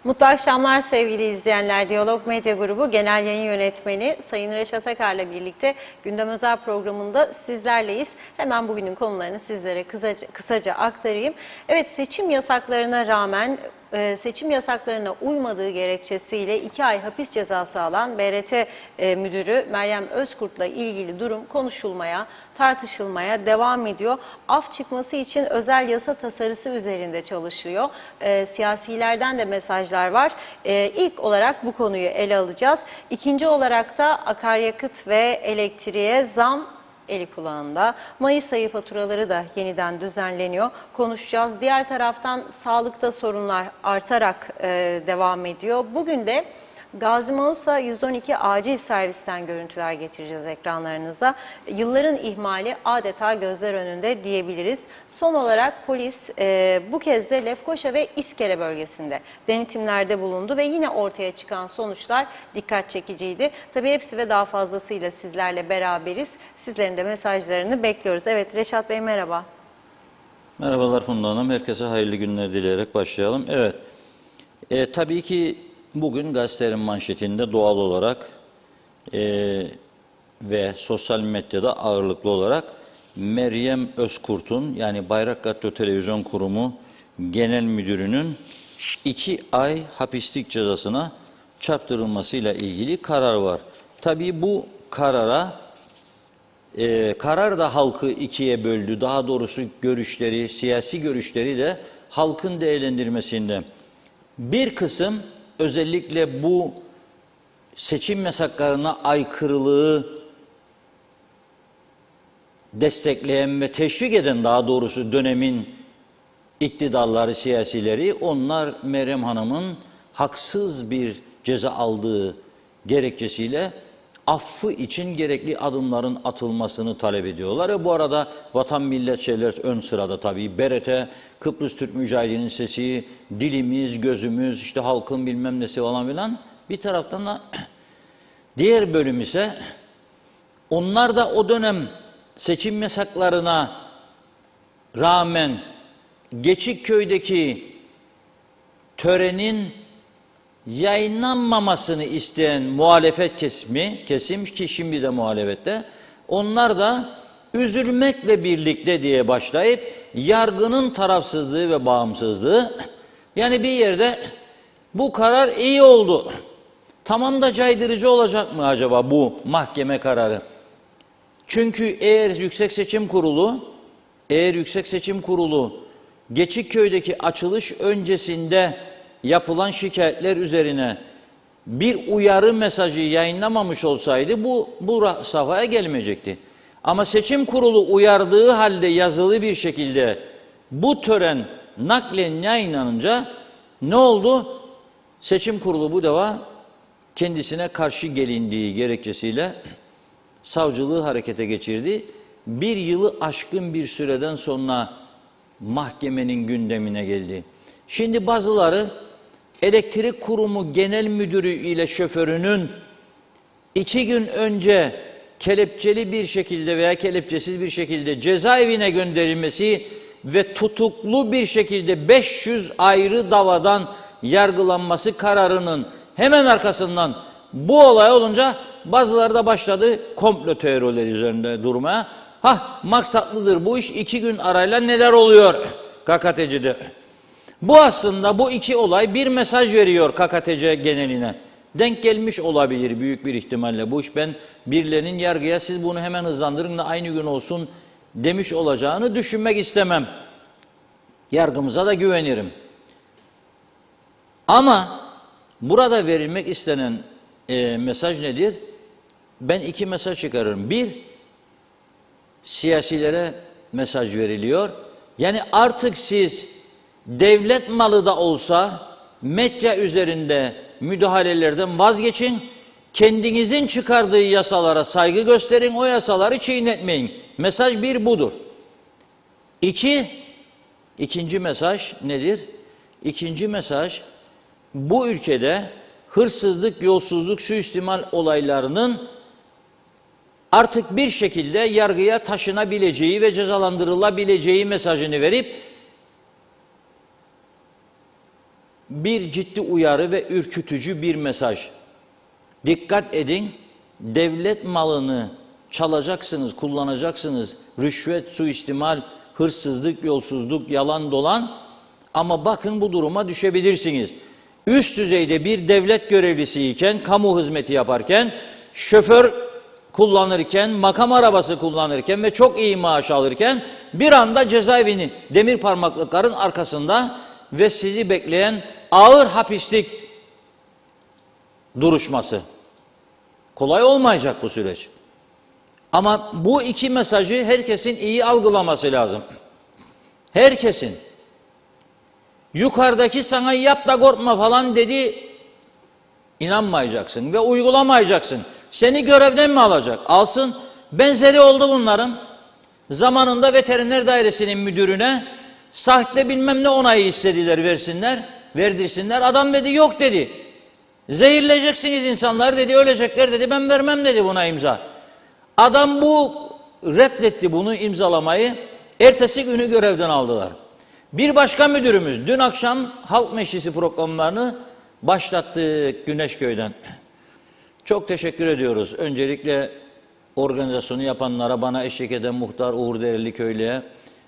Mutlu akşamlar sevgili izleyenler. Diyalog Medya Grubu Genel Yayın Yönetmeni Sayın Reşat Akar'la birlikte Gündem Özel programında sizlerleyiz. Hemen bugünün konularını sizlere kısaca aktarayım. Evet, seçim yasaklarına rağmen seçim yasaklarına uymadığı gerekçesiyle 2 ay hapis cezası alan BRT Müdürü Meryem Özkurt'la ilgili durum konuşulmaya, tartışılmaya devam ediyor. Af çıkması için özel yasa tasarısı üzerinde çalışıyor. Siyasilerden de mesajlar var. İlk olarak bu konuyu ele alacağız. İkinci olarak da akaryakıt ve elektriğe zam eli kulağında. Mayıs ayı faturaları da yeniden düzenleniyor. Konuşacağız. Diğer taraftan sağlıkta sorunlar artarak devam ediyor. Bugün de Gazi Mausa 112 acil servisten görüntüler getireceğiz ekranlarınıza. Yılların ihmali adeta gözler önünde diyebiliriz. Son olarak polis bu kez de Lefkoşa ve İskele bölgesinde denetimlerde bulundu ve yine ortaya çıkan sonuçlar dikkat çekiciydi. Tabii hepsi ve daha fazlasıyla sizlerle beraberiz. Sizlerin de mesajlarını bekliyoruz. Evet, Reşat Bey merhaba. Merhabalar Funda Hanım. Herkese hayırlı günler dileyerek başlayalım. Evet, tabii ki bugün gazetelerin manşetinde doğal olarak ve sosyal medyada ağırlıklı olarak Meryem Özkurt'un, yani Bayrak Radyo Televizyon Kurumu Genel Müdürü'nün 2 ay hapislik cezasına çarptırılmasıyla ilgili karar var. Tabii bu karar da halkı ikiye böldü. Daha doğrusu görüşleri, siyasi görüşleri de halkın değerlendirmesinde. Bir kısım özellikle bu seçim yasaklarına aykırılığı destekleyen ve teşvik eden, daha doğrusu dönemin iktidarları, siyasileri, onlar Meryem Hanım'ın haksız bir ceza aldığı gerekçesiyle affı için gerekli adımların atılmasını talep ediyorlar. Ve bu arada vatan millet şeyler ön sırada tabii. BRT, Kıbrıs Türk Mücahidinin Sesi, dilimiz, gözümüz, işte halkın bilmem nesi falan filan. Bir taraftan da diğer bölüm ise onlar da o dönem seçim yasaklarına rağmen Geçikköy'deki törenin yayınlanmamasını isteyen muhalefet kesim ki şimdi de muhalefette, onlar da üzülmekle birlikte diye başlayıp yargının tarafsızlığı ve bağımsızlığı, yani bir yerde bu karar iyi oldu. Tamam da caydırıcı olacak mı acaba bu mahkeme kararı? Çünkü eğer Yüksek Seçim Kurulu Geçikköy'deki açılış öncesinde yapılan şikayetler üzerine bir uyarı mesajı yayınlamamış olsaydı bu safhaya gelmeyecekti. Ama seçim kurulu uyardığı halde yazılı bir şekilde bu tören naklen yayınlanınca ne oldu? Seçim kurulu bu defa kendisine karşı gelindiği gerekçesiyle savcılığı harekete geçirdi. 1 yılı aşkın bir süreden sonra mahkemenin gündemine geldi. Şimdi bazıları Elektrik Kurumu Genel Müdürü ile şoförünün 2 gün önce kelepçeli bir şekilde veya kelepçesiz bir şekilde cezaevine gönderilmesi ve tutuklu bir şekilde 500 ayrı davadan yargılanması kararının hemen arkasından bu olay olunca bazıları da başladı komplo teorileri üzerinde durmaya. Maksatlıdır bu iş, 2 gün arayla neler oluyor KKTC'de. Bu aslında bu iki olay bir mesaj veriyor KKTC geneline. Denk gelmiş olabilir büyük bir ihtimalle. Bu iş ben birilerinin yargıya siz bunu hemen hızlandırın da aynı gün olsun demiş olacağını düşünmek istemem. Yargımıza da güvenirim. Ama burada verilmek istenen mesaj nedir? Ben 2 mesaj çıkarırım. 1, siyasilere mesaj veriliyor. Yani artık siz devlet malı da olsa medya üzerinde müdahalelerden vazgeçin kendinizin çıkardığı yasalara saygı gösterin, o yasaları çiğnetmeyin. Mesaj bir budur. İkinci mesaj nedir? İkinci mesaj, bu ülkede hırsızlık, yolsuzluk, suistimal olaylarının artık bir şekilde yargıya taşınabileceği ve cezalandırılabileceği mesajını verip bir ciddi uyarı ve ürkütücü bir mesaj. Dikkat edin, devlet malını çalacaksınız, kullanacaksınız. Rüşvet, suistimal, hırsızlık, yolsuzluk, yalan dolan, ama bakın bu duruma düşebilirsiniz. Üst düzeyde bir devlet görevlisiyken, kamu hizmeti yaparken, şoför kullanırken, makam arabası kullanırken ve çok iyi maaş alırken bir anda cezaevini demir parmaklıkların arkasında ve sizi bekleyen ağır hapislik duruşması. Kolay olmayacak bu süreç. Ama bu iki mesajı herkesin iyi algılaması lazım. Herkesin. Yukarıdaki sana yap da korkma falan dedi, inanmayacaksın ve uygulamayacaksın. Seni görevden mi alacak? Alsın. Benzeri oldu bunların. Zamanında veteriner dairesinin müdürüne sahte bilmem ne onayı istediler, verdirsinler. Adam dedi yok dedi. Zehirleyeceksiniz insanlar dedi, ölecekler dedi. Ben vermem dedi buna imza. Adam reddetti bunu imzalamayı. Ertesi günü görevden aldılar. Bir başka müdürümüz dün akşam Halk Meclisi programlarını başlattık Güneşköy'den. Çok teşekkür ediyoruz. Öncelikle organizasyonu yapanlara, bana eşlik eden Muhtar Uğur Dereliköylü'ye,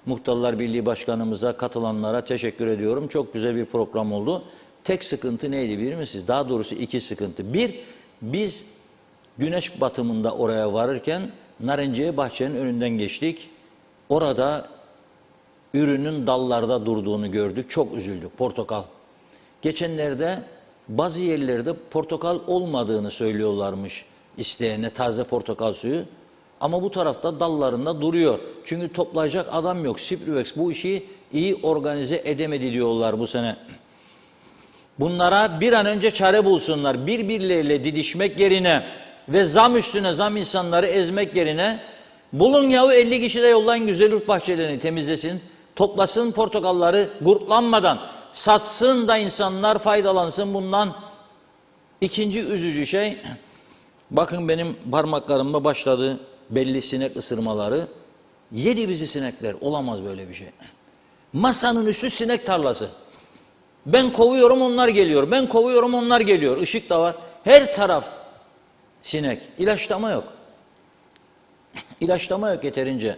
Muhtarlar Birliği Başkanımıza, katılanlara teşekkür ediyorum. Çok güzel bir program oldu. Tek sıkıntı neydi bilir misiniz? Daha doğrusu iki sıkıntı. Bir, biz güneş batımında oraya varırken Narenciye Bahçe'nin önünden geçtik. Orada ürünün dallarda durduğunu gördük. Çok üzüldük. Portakal. Geçenlerde bazı yerlerde portakal olmadığını söylüyorlarmış isteyene, taze portakal suyu. Ama bu tarafta dallarında duruyor. Çünkü toplayacak adam yok. Siprivex bu işi iyi organize edemedi diyorlar bu sene. Bunlara bir an önce çare bulsunlar. Birbirleriyle didişmek yerine ve zam üstüne zam insanları ezmek yerine bulun yahu 50 kişi de yollayın, Güzelurt bahçelerini temizlesin. Toplasın portakalları gurtlanmadan, satsın da insanlar faydalansın bundan. İkinci üzücü şey, bakın benim parmaklarımda başladı belli sinek ısırmaları. Yedi bizi sinekler, olamaz böyle bir şey. Masanın üstü sinek tarlası. Ben kovuyorum onlar geliyor, ben kovuyorum onlar geliyor. Işık da var, her taraf sinek. İlaçlama yok. İlaçlama yok yeterince.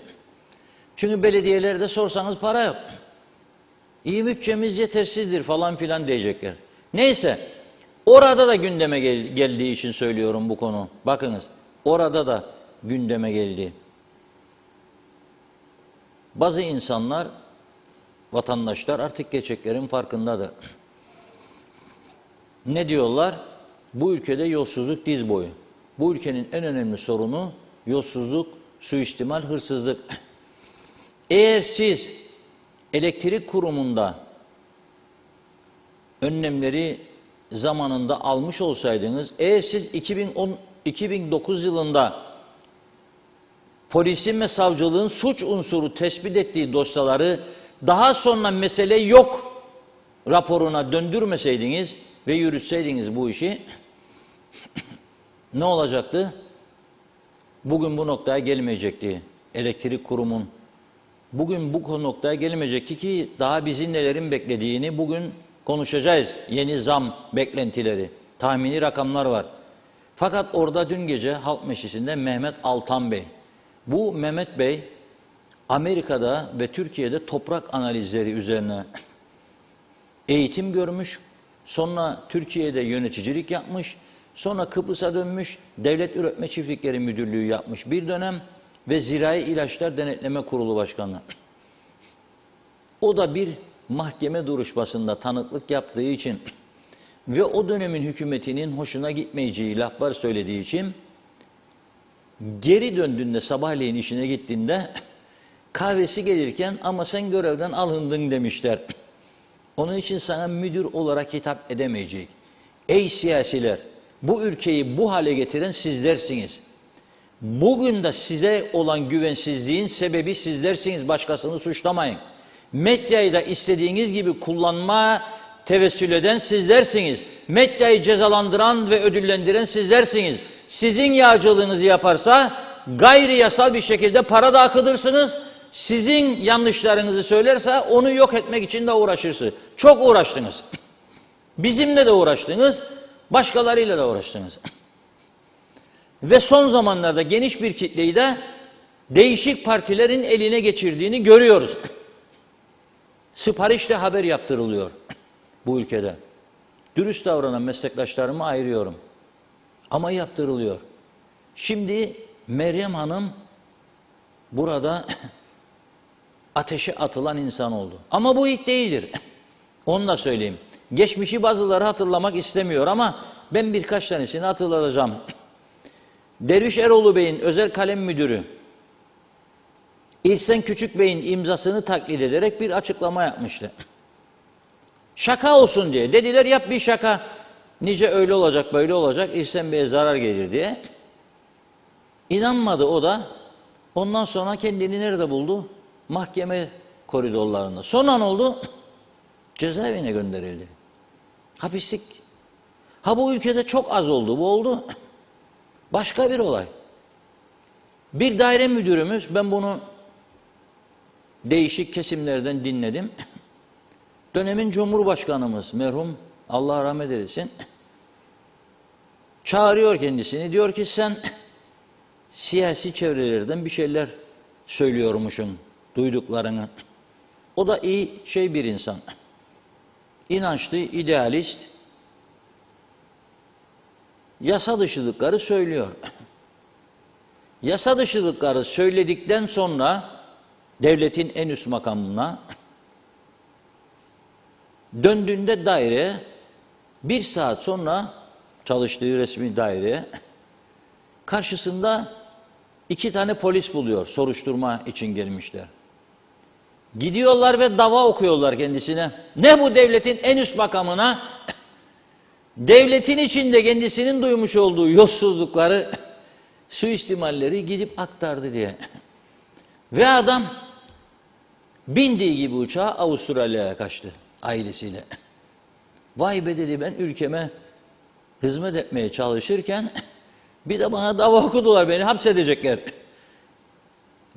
Çünkü belediyelerde sorsanız para yok. İyi bütçemiz yetersizdir falan filan diyecekler. Neyse, orada da gündeme geldiği için söylüyorum bu konu. Bakınız, orada da gündeme geldi. Bazı insanlar, vatandaşlar artık gerçeklerin farkındadır. Ne diyorlar? Bu ülkede yolsuzluk diz boyu. Bu ülkenin en önemli sorunu yolsuzluk, suistimal, hırsızlık. Eğer siz elektrik kurumunda önlemleri zamanında almış olsaydınız, eğer siz 2009 yılında polisin ve savcılığın suç unsuru tespit ettiği dosyaları daha sonra mesele yok raporuna döndürmeseydiniz ve yürütseydiniz bu işi, ne olacaktı? Bugün bu noktaya gelmeyecekti elektrik kurumun. Bugün bu noktaya gelmeyecekti ki daha bizi nelerin beklediğini bugün konuşacağız. Yeni zam beklentileri, tahmini rakamlar var. Fakat orada dün gece Halk Meclisi'nde Mehmet Altan Bey, bu Mehmet Bey Amerika'da ve Türkiye'de toprak analizleri üzerine eğitim görmüş, sonra Türkiye'de yöneticilik yapmış, sonra Kıbrıs'a dönmüş, Devlet Üretme Çiftlikleri Müdürlüğü yapmış bir dönem ve Zirai İlaçlar Denetleme Kurulu Başkanı. O da bir mahkeme duruşmasında tanıklık yaptığı için ve o dönemin hükümetinin hoşuna gitmeyeceği laflar söylediği için geri döndüğünde, sabahleyin işine gittiğinde kahvesi gelirken ama sen görevden alındın demişler. Onun için sana müdür olarak hitap edemeyecek. Ey siyasiler, Bu ülkeyi bu hale getiren sizlersiniz. Bugün de size olan güvensizliğin sebebi sizlersiniz. Başkasını suçlamayın. Medyayı da istediğiniz gibi kullanma tevessül eden sizlersiniz. Medyayı cezalandıran ve ödüllendiren sizlersiniz. Sizin yağcılığınızı yaparsa gayri yasal bir şekilde para da akıtırsınız. Sizin yanlışlarınızı söylerse onu yok etmek için de uğraşırsınız. Çok uğraştınız. Bizimle de uğraştınız. Başkalarıyla da uğraştınız. Ve son zamanlarda geniş bir kitleyi de değişik partilerin eline geçirdiğini görüyoruz. Siparişle haber yaptırılıyor bu ülkede. Dürüst davranan meslektaşlarımı ayırıyorum. Ama yaptırılıyor. Şimdi Meryem Hanım burada ateşe atılan insan oldu. Ama bu ilk değildir. Onu da söyleyeyim. Geçmişi bazıları hatırlamak istemiyor ama ben birkaç tanesini hatırlatacağım. Derviş Eroğlu Bey'in özel kalem müdürü İhsan Küçük Bey'in imzasını taklit ederek bir açıklama yapmıştı. Şaka olsun diye. Dediler yap bir şaka. Nice öyle olacak böyle olacak İhsan Bey'e zarar gelir diye. İnanmadı o da. Ondan sonra kendini nerede buldu? Mahkeme koridorlarında. Sonra ne oldu? Cezaevine gönderildi. Hapislik. Ha bu ülkede çok az oldu. Bu oldu. Başka bir olay. Bir daire müdürümüz, ben bunu değişik kesimlerden dinledim. Dönemin Cumhurbaşkanımız merhum, Allah rahmet eylesin, çağırıyor kendisini. Diyor ki sen siyasi çevrelerden bir şeyler söylüyormuşsun, duyduklarını. O da iyi bir insan. İnançlı, idealist. Yasa dışılıkları söylüyor. Yasa dışılıkları söyledikten sonra devletin en üst makamına döndüğünde daireye, bir saat sonra çalıştığı resmi daireye karşısında 2 tane polis buluyor, soruşturma için gelmişler. Gidiyorlar ve dava okuyorlar kendisine. Ne bu devletin en üst makamına devletin içinde kendisinin duymuş olduğu yolsuzlukları, suistimalleri gidip aktardı diye. Ve adam bindiği gibi uçağa Avustralya'ya kaçtı ailesiyle. Vay be dedi, ben ülkeme hizmet etmeye çalışırken bir de bana dava okudular, beni hapsedecekler.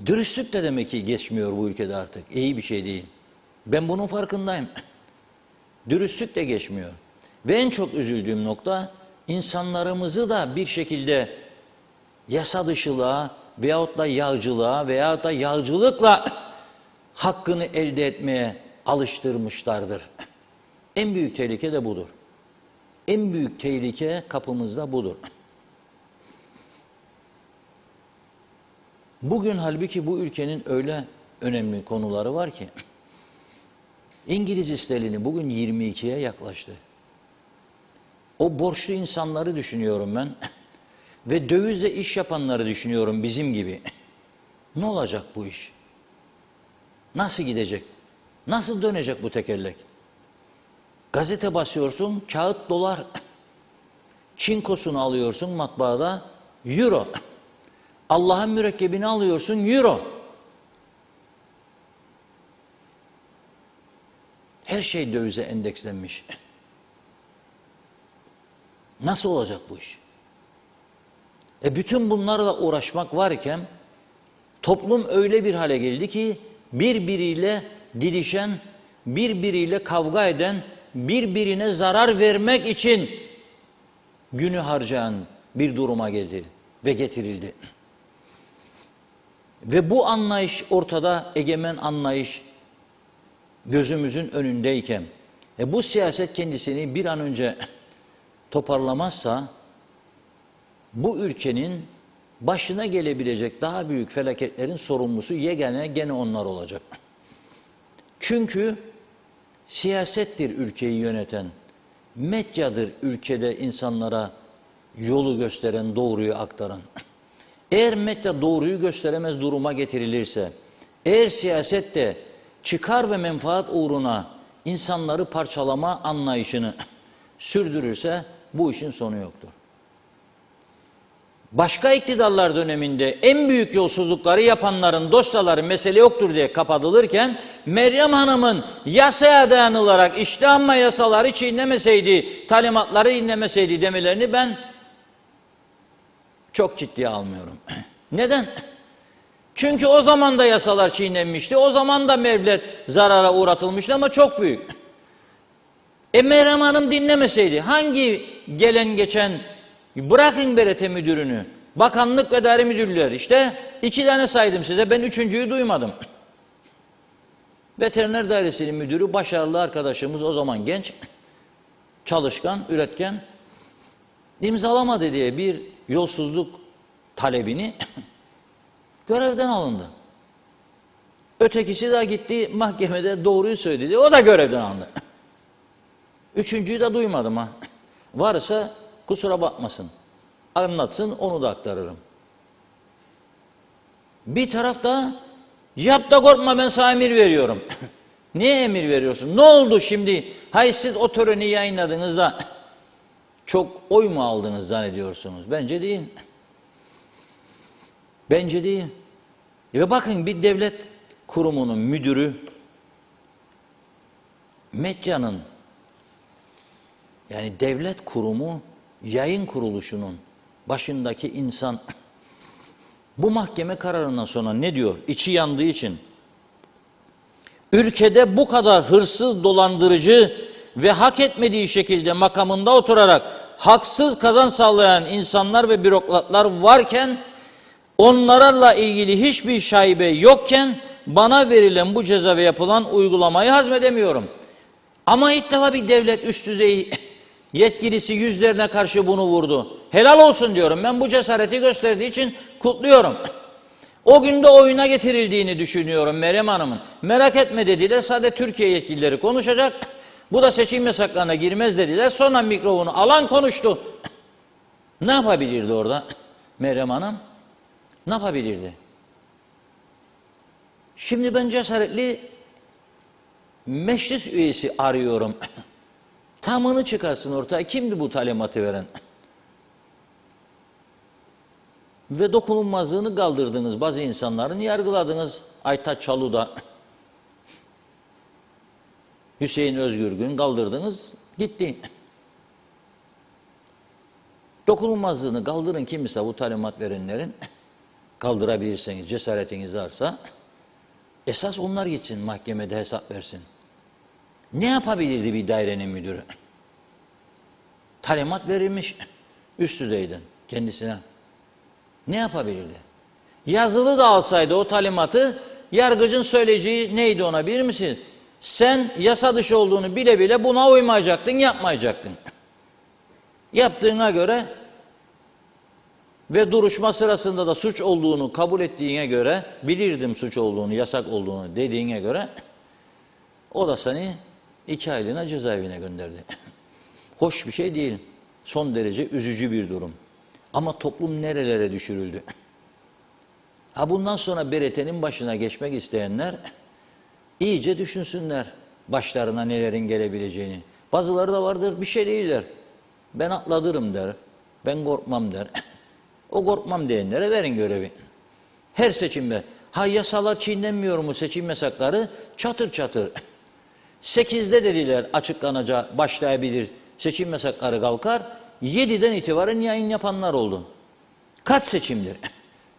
Dürüstlük de demek ki geçmiyor bu ülkede artık. İyi bir şey değil. Ben bunun farkındayım. Dürüstlük de geçmiyor. Ve en çok üzüldüğüm nokta, insanlarımızı da bir şekilde yasa dışılığa veyahut da yağcılığa veyahut da yağcılıkla hakkını elde etmeye alıştırmışlardır. En büyük tehlike de budur. En büyük tehlike kapımızda budur. Bugün halbuki bu ülkenin öyle önemli konuları var ki, İngiliz sterlini bugün 22'ye yaklaştı. O borçlu insanları düşünüyorum ben ve dövizle iş yapanları düşünüyorum bizim gibi. Ne olacak bu iş? Nasıl gidecek? Nasıl dönecek bu tekerlek? Gazete basıyorsun, kağıt dolar. Çinkosunu alıyorsun matbaada, euro. Allah'ın mürekkebini alıyorsun, euro. Her şey dövize endekslenmiş. Nasıl olacak bu iş? Bütün bunlarla uğraşmak varken toplum öyle bir hale geldi ki birbiriyle didişen, birbiriyle kavga eden, birbirine zarar vermek için günü harcayan bir duruma geldi ve getirildi. Ve bu anlayış ortada, egemen anlayış gözümüzün önündeyken bu siyaset kendisini bir an önce toparlamazsa bu ülkenin başına gelebilecek daha büyük felaketlerin sorumlusu gene onlar olacak. Çünkü siyasettir ülkeyi yöneten, medyadır ülkede insanlara yolu gösteren, doğruyu aktaran. Eğer medya doğruyu gösteremez duruma getirilirse, eğer siyaset de çıkar ve menfaat uğruna insanları parçalama anlayışını sürdürürse bu işin sonu yoktur. başka iktidarlar döneminde en büyük yolsuzlukları yapanların dosyaları mesele yoktur diye kapatılırken Meryem Hanım'ın yasaya dayanılarak işte amma yasaları çiğnemeseydi, talimatları dinlemeseydi demelerini ben çok ciddiye almıyorum. Neden? Çünkü o zaman da yasalar çiğnenmişti, o zaman da mevlet zarara uğratılmıştı ama çok büyük. Meryem Hanım dinlemeseydi hangi gelen geçen, bırakın BRT müdürünü, bakanlık ve daire müdürleri, işte 2 tane saydım size, ben 3.'yü duymadım. Veteriner dairesinin müdürü, başarılı arkadaşımız, o zaman genç, çalışkan, üretken, imzalamadı diye bir yolsuzluk talebini görevden alındı. Ötekisi de gitti mahkemede doğruyu söyledi, o da görevden alındı. 3.'yü de duymadım ha. Varsa kusura bakmasın. Anlatsın, onu da aktarırım. Bir tarafta yap da korkma, ben sana emir veriyorum. Niye emir veriyorsun? Ne oldu şimdi? Hayır, siz o töreni yayınladığınızda çok oy mu aldınız zannediyorsunuz? Bence değil. Bence değil. Ve bakın, bir devlet kurumunun müdürü, medyanın, yani devlet kurumu, yayın kuruluşunun başındaki insan bu mahkeme kararından sonra ne diyor? İçi yandığı için. Ülkede bu kadar hırsız, dolandırıcı ve hak etmediği şekilde makamında oturarak haksız kazanç sağlayan insanlar ve bürokratlar varken, onlarla ilgili hiçbir şaibe yokken bana verilen bu ceza ve yapılan uygulamayı hazmedemiyorum. Ama ilk defa bir devlet üst düzey yetkilisi yüzlerine karşı bunu vurdu. Helal olsun diyorum. Ben bu cesareti gösterdiği için kutluyorum. O günde oyuna getirildiğini düşünüyorum Meryem Hanım'ın. Merak etme dediler, sadece Türkiye yetkilileri konuşacak. Bu da seçim yasaklarına girmez dediler. Sonra mikrofonu alan konuştu. Ne yapabilirdi orada Meryem Hanım? Ne yapabilirdi? Şimdi ben cesaretli meclis üyesi arıyorum. Tamını çıkarsın ortaya. Kimdi bu talimatı veren? Ve dokunulmazlığını kaldırdınız bazı insanların, yargıladınız. Aytaç Çalu'da, Hüseyin Özgürgün kaldırdınız, gitti. Dokunulmazlığını kaldırın, kimse bu talimat verenlerin, kaldırabilirseniz, cesaretiniz varsa, esas onlar gitsin mahkemede hesap versin. Ne yapabilirdi bir dairenin müdürü? Talimat verilmiş üst düzeyden kendisine. Ne yapabilirdi? Yazılı da alsaydı o talimatı, yargıcın söyleyeceği neydi ona bilir misiniz? Sen yasa dışı olduğunu bile bile buna uymayacaktın, yapmayacaktın. Yaptığına göre ve duruşma sırasında da suç olduğunu kabul ettiğine göre, bilirdim suç olduğunu, yasak olduğunu dediğine göre, o da seni 2 aylığına cezaevine gönderdi. Hoş bir şey değil. Son derece üzücü bir durum. Ama toplum nerelere düşürüldü? Ha, bundan sonra BRT'nin başına geçmek isteyenler iyice düşünsünler başlarına nelerin gelebileceğini. Bazıları da vardır, bir şey değiller. Ben atladırım der, ben korkmam der. O korkmam diyenlere verin görevi. Her seçimde, ha yasalar çiğnenmiyor mu seçim yasakları? Çatır çatır. 8'de dediler açıklanacak, başlayabilir, seçim yasakları kalkar. 7'den itibaren yayın yapanlar oldu. Kaç seçimdir?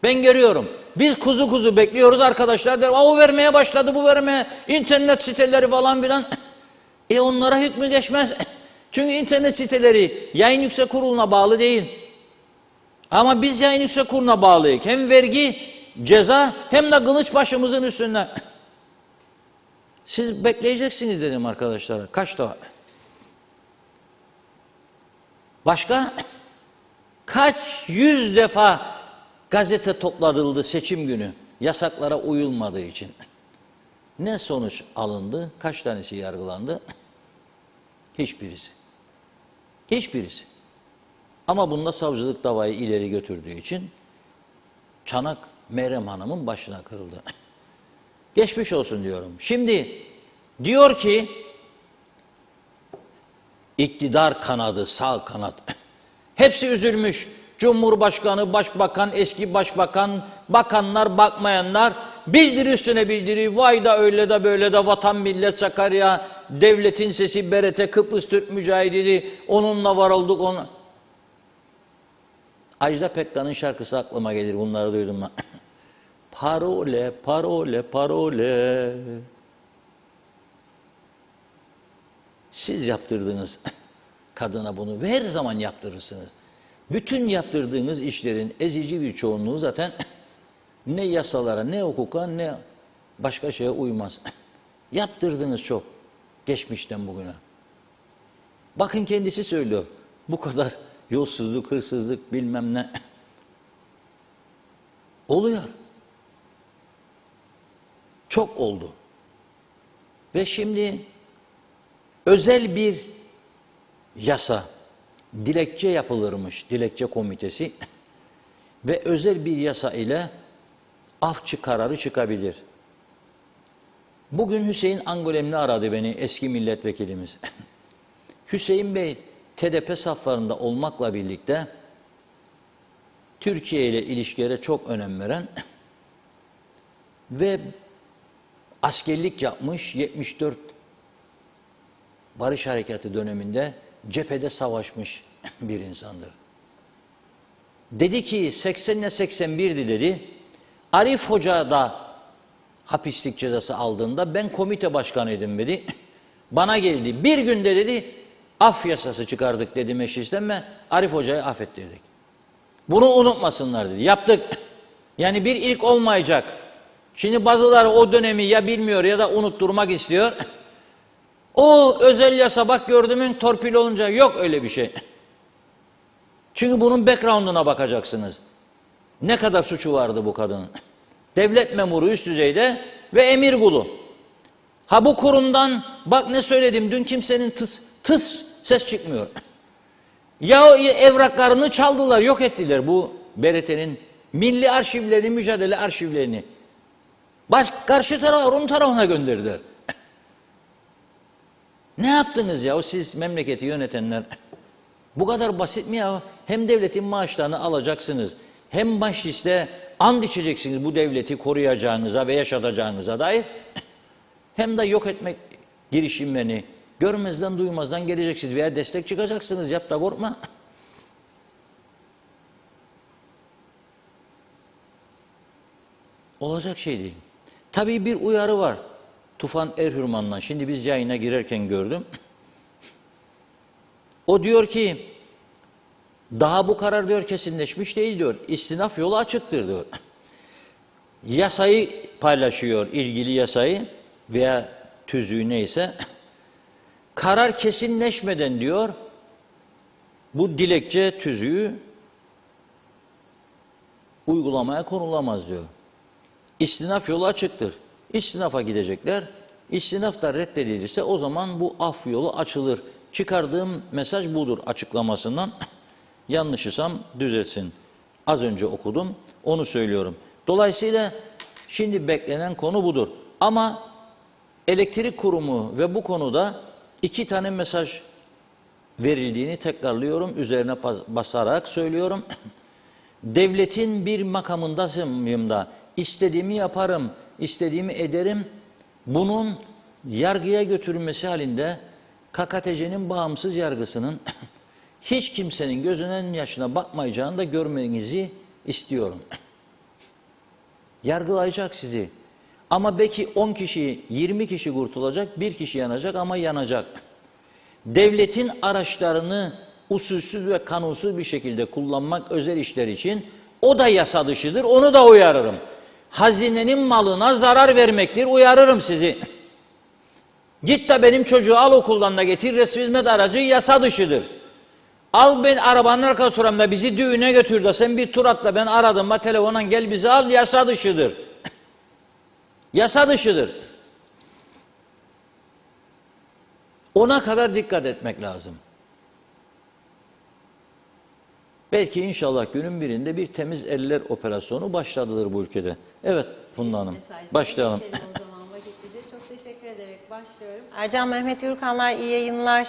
Ben görüyorum. Biz kuzu kuzu bekliyoruz, arkadaşlar der, o vermeye başladı, bu vermeye, internet siteleri falan filan. Onlara hükmü geçmez. Çünkü internet siteleri Yayın Yüksek Kurulu'na bağlı değil. Ama biz Yayın Yüksek Kurulu'na bağlıyız. Hem vergi, ceza, hem de kılıç başımızın üstünden. Siz bekleyeceksiniz dedim arkadaşlara. Kaç defa? Başka? Kaç yüz defa gazete topladıldı seçim günü yasaklara uyulmadığı için? Ne sonuç alındı? Kaç tanesi yargılandı? Hiçbirisi. Hiçbirisi. Ama bunda savcılık davayı ileri götürdüğü için çanak Meryem Hanım'ın başına kırıldı. Geçmiş olsun diyorum. Şimdi diyor ki iktidar kanadı, sağ kanat hepsi üzülmüş. Cumhurbaşkanı, başbakan, eski başbakan, bakanlar, bakmayanlar bildiri üstüne bildiri. Vay da öyle de böyle de Vatan Millet Sakarya, devletin sesi BRT, Kıbrıs Türk mücahidini, onunla var olduk. Ajda Pekkan'ın şarkısı aklıma gelir, bunları duydum ben. Parole, parole, parole. Siz yaptırdınız kadına bunu ve her zaman yaptırırsınız. Bütün yaptırdığınız işlerin ezici bir çoğunluğu zaten ne yasalara, ne hukuka, ne başka şeye uymaz. Yaptırdınız çok geçmişten bugüne. Bakın kendisi söylüyor. Bu kadar yolsuzluk, hırsızlık bilmem ne oluyor. Çok oldu. Ve şimdi özel bir yasa, dilekçe yapılırmış, dilekçe komitesi ve özel bir yasa ile af kararı çıkabilir. Bugün Hüseyin Angolemli aradı beni, eski milletvekilimiz. Hüseyin Bey, TDP saflarında olmakla birlikte Türkiye ile ilişkilere çok önem veren ve askerlik yapmış, 74 Barış Harekatı döneminde cephede savaşmış bir insandır. Dedi ki 80 ile 81'di dedi. Arif Hoca da hapislik cezası aldığında ben komite başkanıydım dedi. Bana geldi. Bir günde dedi af yasası çıkardık dedi meclisten ve Arif Hoca'yı affettirdik. Bunu unutmasınlar dedi. Yaptık. Yani bir ilk olmayacak. Şimdi bazıları o dönemi ya bilmiyor ya da unutturmak istiyor. O özel yasa bak gördüğümün torpil olunca yok öyle bir şey. Çünkü bunun background'una bakacaksınız. Ne kadar suçu vardı bu kadının. Devlet memuru üst düzeyde ve emir kulu. Ha bu kurumdan bak ne söyledim dün kimsenin tıs ses çıkmıyor. Ya evraklarını çaldılar, yok ettiler bu BRT'nin milli arşivlerini, mücadele arşivlerini. Karşı tarafa, Rum tarafına gönderdiler. Ne yaptınız ya o siz memleketi yönetenler? Bu kadar basit mi ya? Hem devletin maaşlarını alacaksınız, hem mecliste and içeceksiniz bu devleti koruyacağınıza ve yaşatacağınıza dair, hem de yok etmek girişimlerini görmezden duymazdan geleceksiniz veya destek çıkacaksınız. Yap da korkma. Olacak şey değil. Tabii bir uyarı var. Tufan Erhürman'dan. Şimdi biz yayına girerken gördüm. O diyor ki daha bu karar diyor kesinleşmiş değil diyor. İstinaf yolu açıktır diyor. Yasayı paylaşıyor, ilgili yasayı veya tüzüğü neyse. Karar kesinleşmeden diyor bu dilekçe tüzüğü uygulamaya konulamaz diyor. İstinaf yolu açıktır. İstinafa gidecekler. İstinaf da reddedilirse o zaman bu af yolu açılır. Çıkardığım mesaj budur açıklamasından. Yanlışısam düzeltsin. Az önce okudum, onu söylüyorum. Dolayısıyla şimdi beklenen konu budur. Ama elektrik kurumu ve bu konuda 2 tane mesaj verildiğini tekrarlıyorum. Üzerine basarak söylüyorum. Devletin bir makamındayım da istediğimi yaparım, istediğimi ederim. Bunun yargıya götürülmesi halinde KKTC'nin bağımsız yargısının hiç kimsenin gözünün yaşına bakmayacağını da görmenizi istiyorum. Yargılayacak sizi. Ama belki 10 kişi, 20 kişi kurtulacak, 1 kişi yanacak ama yanacak. Devletin araçlarını usulsüz ve kanunsuz bir şekilde kullanmak özel işler için o da yasa dışıdır, onu da uyarırım. Hazinenin malına zarar vermektir, uyarırım sizi. Git de benim çocuğu al okuldan da getir, resmi hizmet aracı yasa dışıdır. Al ben arabanın arka oturamda bizi düğüne götür de sen bir tur atla ben aradım da telefonla gel bizi al, yasa dışıdır. Yasa dışıdır. Ona kadar dikkat etmek lazım. Belki inşallah günün birinde bir temiz eller operasyonu başladıdır bu ülkede. Evet Funda Hanım, başlayalım. O zaman vakitlice çok teşekkür ederek başlıyorum. Ercan Mehmet Yurkanlar iyi yayınlar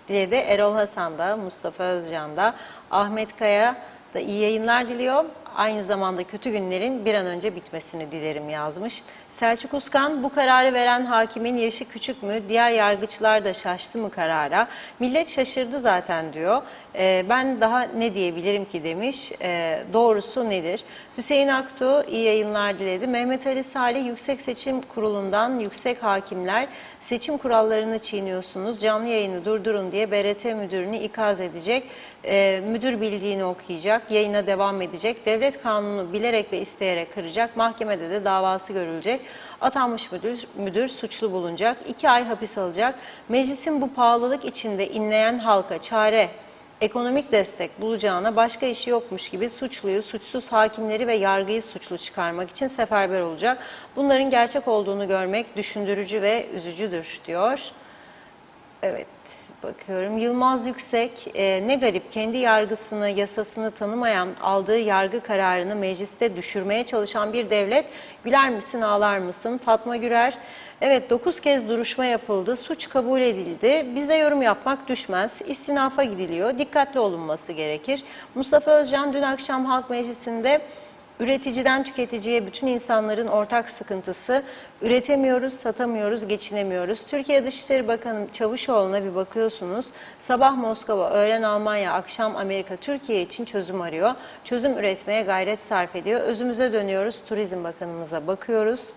diye de Erol Hasan da, Mustafa Özcan da, Ahmet Kaya da iyi yayınlar diliyor. Aynı zamanda kötü günlerin bir an önce bitmesini dilerim yazmış. Selçuk Uskan, bu kararı veren hakimin yaşı küçük mü? Diğer yargıçlar da şaştı mı karara? Millet şaşırdı zaten diyor. Ben daha ne diyebilirim ki demiş. Doğrusu nedir? Hüseyin Aktuğ iyi yayınlar diledi. Mehmet Ali Salih, Yüksek Seçim Kurulu'ndan yüksek hakimler seçim kurallarını çiğniyorsunuz. Canlı yayını durdurun diye BRT müdürünü ikaz edecek. Müdür bildiğini okuyacak, yayına devam edecek. Devlet kanunu bilerek ve isteyerek kıracak. Mahkemede de davası görülecek. Atanmış müdür suçlu bulunacak. 2 ay hapis alacak. Meclisin bu pahalılık içinde inleyen halka çare, ekonomik destek bulacağına başka işi yokmuş gibi suçluyu, suçsuz hakimleri ve yargıyı suçlu çıkarmak için seferber olacak. Bunların gerçek olduğunu görmek düşündürücü ve üzücüdür diyor. Evet, bakıyorum. Yılmaz Yüksek, ne garip kendi yargısını, yasasını tanımayan, aldığı yargı kararını mecliste düşürmeye çalışan bir devlet, güler misin ağlar mısın? Fatma Gürer, evet 9 kez duruşma yapıldı, suç kabul edildi, bize yorum yapmak düşmez, istinafa gidiliyor, dikkatli olunması gerekir. Mustafa Özcan dün akşam Halk Meclisi'nde üreticiden tüketiciye bütün insanların ortak sıkıntısı, üretemiyoruz, satamıyoruz, geçinemiyoruz. Türkiye Dışişleri Bakanı Çavuşoğlu'na bir bakıyorsunuz. Sabah Moskova, öğlen Almanya, akşam Amerika Türkiye için çözüm arıyor. Çözüm üretmeye gayret sarf ediyor. Özümüze dönüyoruz, Turizm Bakanımıza bakıyoruz.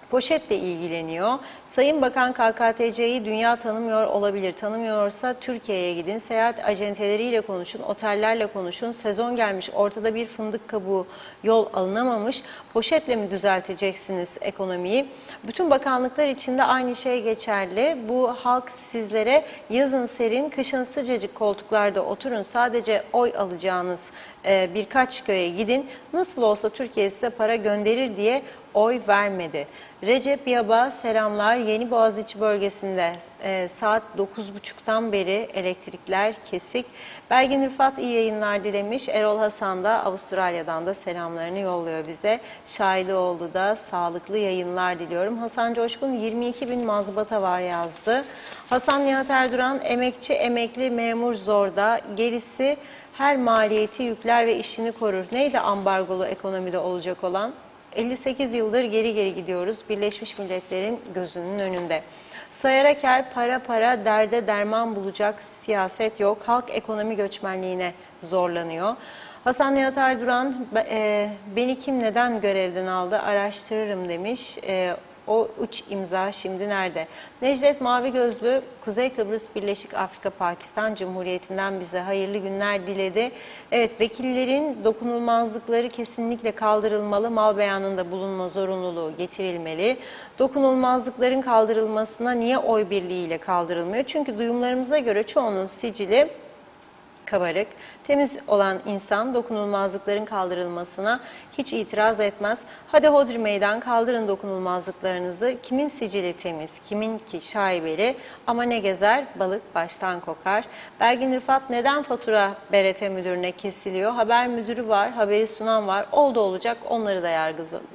Poşetle ilgileniyor. Sayın Bakan KKTC'yi dünya tanımıyor olabilir. Tanımıyorsa Türkiye'ye gidin. Seyahat acenteleriyle konuşun, otellerle konuşun. Sezon gelmiş, ortada bir fındık kabuğu, yol alınamamış. Poşetle mi düzelteceksiniz ekonomiyi? Bütün bakanlıklar için de aynı şey geçerli. Bu halk sizlere yazın serin, kışın sıcacık koltuklarda oturun. Sadece oy alacağınız birkaç köye gidin. Nasıl olsa Türkiye size para gönderir diye oy vermedi. Recep Yaba selamlar. Yeni Boğaziçi bölgesinde saat 9.30'dan beri elektrikler kesik. Belgin Rıfat iyi yayınlar dilemiş. Erol Hasan da Avustralya'dan da selamlarını yolluyor bize. Şahidoğlu da sağlıklı yayınlar diliyorum. Hasan Coşkun 22.000 mazbata var yazdı. Hasan Nihat Erduran emekçi emekli memur zorda. Gerisi her maliyeti yükler ve işini korur. Neydi ambargolu ekonomide olacak olan? 58 yıldır geri geri gidiyoruz. Birleşmiş Milletler'in gözünün önünde. Sayar Aker, para para derde derman bulacak siyaset yok. Halk ekonomi göçmenliğine zorlanıyor. Hasan Nihat Erduran, beni kim neden görevden aldı araştırırım demiş. O uç imza şimdi nerede? Necdet Mavi Gözlü, Kuzey Kıbrıs Birleşik Afrika Pakistan Cumhuriyeti'nden bize hayırlı günler diledi. Evet, vekillerin dokunulmazlıkları kesinlikle kaldırılmalı, mal beyanında bulunma zorunluluğu getirilmeli. Dokunulmazlıkların kaldırılmasına niye oy birliğiyle kaldırılmıyor? Çünkü duyumlarımıza göre çoğunun sicili kabarık. Temiz olan insan dokunulmazlıkların kaldırılmasına hiç itiraz etmez. Hadi hodri meydan kaldırın dokunulmazlıklarınızı. Kimin sicili temiz, kimin ki şaibeli ama ne gezer balık baştan kokar. Belgin Rıfat, neden fatura BRT müdürüne kesiliyor? Haber müdürü var, haberi sunan var. Oldu olacak, onları da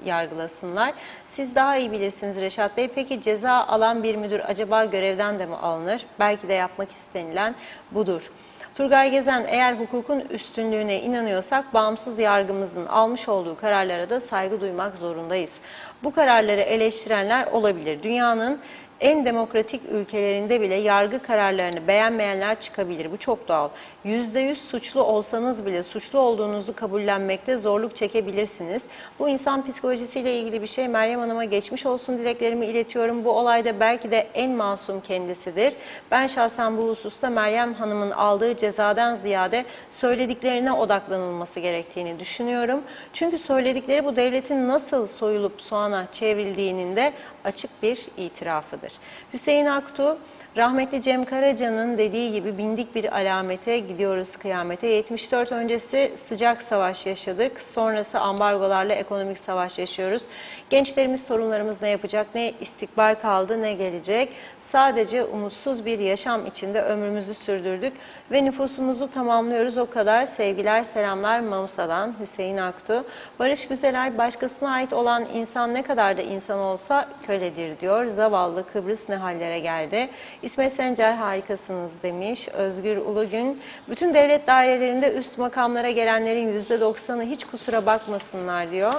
yargılasınlar. Siz daha iyi bilirsiniz Reşat Bey. Peki ceza alan bir müdür acaba görevden de mi alınır? Belki de yapmak istenilen budur. Turgay Gezen, eğer hukukun üstünlüğüne inanıyorsak bağımsız yargımızın almış olduğu kararlara da saygı duymak zorundayız. Bu kararları eleştirenler olabilir. Dünyanın en demokratik ülkelerinde bile yargı kararlarını beğenmeyenler çıkabilir. Bu çok doğal. %100 suçlu olsanız bile suçlu olduğunuzu kabullenmekte zorluk çekebilirsiniz. Bu insan psikolojisiyle ilgili bir şey. Meryem Hanım'a geçmiş olsun dileklerimi iletiyorum. Bu olayda belki de en masum kendisidir. Ben şahsen bu hususta Meryem Hanım'ın aldığı cezadan ziyade söylediklerine odaklanılması gerektiğini düşünüyorum. Çünkü söyledikleri bu devletin nasıl soyulup soğana çevrildiğinin de açık bir itirafıdır. Hüseyin Aktuğ, rahmetli Cem Karaca'nın dediği gibi bindik bir alamete gidiyoruz kıyamete. 74 öncesi sıcak savaş yaşadık. Sonrası ambargolarla ekonomik savaş yaşıyoruz. Gençlerimiz, sorunlarımız ne yapacak? Ne istikbal kaldı, ne gelecek? Sadece umutsuz bir yaşam içinde ömrümüzü sürdürdük ve nüfusumuzu tamamlıyoruz. O kadar. Sevgiler, selamlar Mamusa'dan Hüseyin Aktuğ. Barış Güzelay, başkasına ait olan insan ne kadar da insan olsa köledir diyor. Zavallı Kıbrıs Kıbrıs ne hallere geldi? İsmet Sencer harikasınız demiş. Özgür Ulugün, bütün devlet dairelerinde üst makamlara gelenlerin %90'ı hiç kusura bakmasınlar diyor.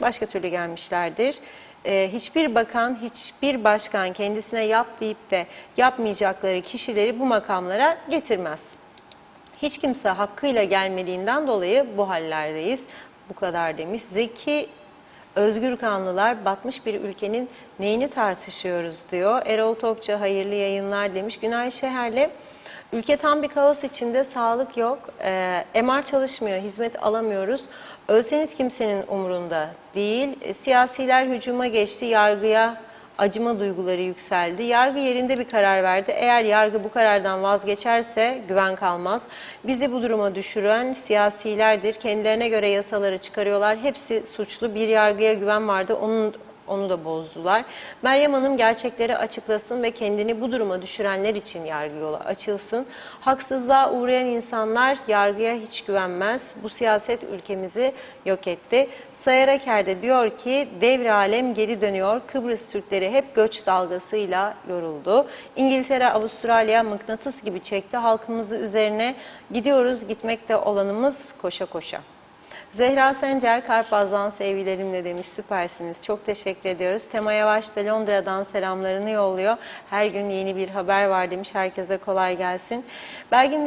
Başka türlü gelmişlerdir. Hiçbir bakan, hiçbir başkan kendisine yap deyip de yapmayacakları kişileri bu makamlara getirmez. Hiç kimse hakkıyla gelmediğinden dolayı bu hallerdeyiz. Bu kadar demiş. Zeki Özgür kanlılar, batmış bir ülkenin neyini tartışıyoruz diyor. Erol Topçu hayırlı yayınlar demiş. Günay Şeher'le ülke tam bir kaos içinde, sağlık yok, MR çalışmıyor, hizmet alamıyoruz. Ölseniz kimsenin umurunda değil. Siyasiler hücuma geçti, yargıya acıma duyguları yükseldi. Yargı yerinde bir karar verdi. Eğer yargı bu karardan vazgeçerse güven kalmaz. Bizi bu duruma düşüren siyasilerdir. Kendilerine göre yasaları çıkarıyorlar. Hepsi suçlu. Bir yargıya güven vardı. Onu da bozdular. Meryem Hanım gerçekleri açıklasın ve kendini bu duruma düşürenler için yargı yolu açılsın. Haksızlığa uğrayan insanlar yargıya hiç güvenmez. Bu siyaset ülkemizi yok etti. Sayar Aker de diyor ki devri alem geri dönüyor. Kıbrıs Türkleri hep göç dalgasıyla yoruldu. İngiltere, Avustralya mıknatıs gibi çekti. Halkımızı üzerine gidiyoruz, gitmekte olanımız koşa koşa. Zehra Sencer, Karpaz'dan sevgilerimle demiş, süpersiniz. Çok teşekkür ediyoruz. Tema Yavaş da Londra'dan selamlarını yolluyor. Her gün yeni bir haber var demiş. Herkese kolay gelsin. Belgin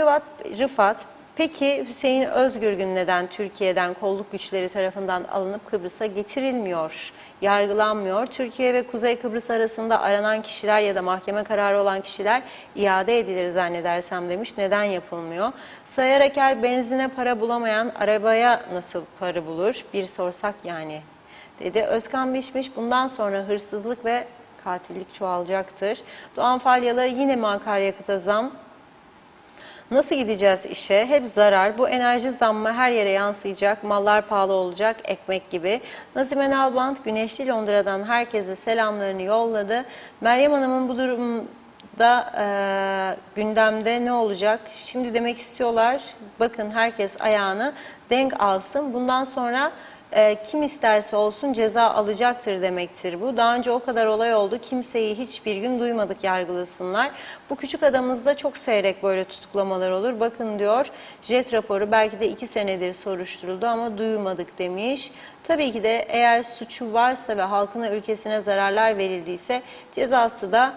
Rıfat, peki Hüseyin Özgürgün neden Türkiye'den kolluk güçleri tarafından alınıp Kıbrıs'a getirilmiyor, yargılanmıyor? Türkiye ve Kuzey Kıbrıs arasında aranan kişiler ya da mahkeme kararı olan kişiler iade edilir zannedersem demiş. Neden yapılmıyor? Sayar Aker, benzine para bulamayan arabaya nasıl para bulur? Bir sorsak yani dedi. Özkan Bişmiş, bundan sonra hırsızlık ve katillik çoğalacaktır. Doğan Falyalı, yine mi akaryakıta zam? Nasıl gideceğiz işe? Hep zarar. Bu enerji zammı her yere yansıyacak. Mallar pahalı olacak, ekmek gibi. Nazime Nalbant, Güneşli Londra'dan herkese selamlarını yolladı. Meryem Hanım'ın bu durumda gündemde ne olacak? Şimdi demek istiyorlar, bakın herkes ayağını denk alsın. Bundan sonra kim isterse olsun ceza alacaktır demektir bu. Daha önce o kadar olay oldu. Kimseyi hiçbir gün duymadık yargılasınlar. Bu küçük adamızda çok seyrek böyle tutuklamalar olur. Bakın diyor, jet raporu belki de 2 senedir soruşturuldu ama duymadık demiş. Tabii ki de eğer suçu varsa ve halkına, ülkesine zararlar verildiyse cezası da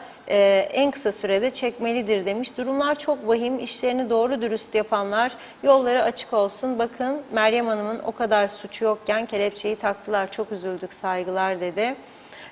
en kısa sürede çekmelidir demiş. Durumlar çok vahim. İşlerini doğru dürüst yapanlar yolları açık olsun. Bakın Meryem Hanım'ın o kadar suçu yokken kelepçeyi taktılar. Çok üzüldük, saygılar dedi.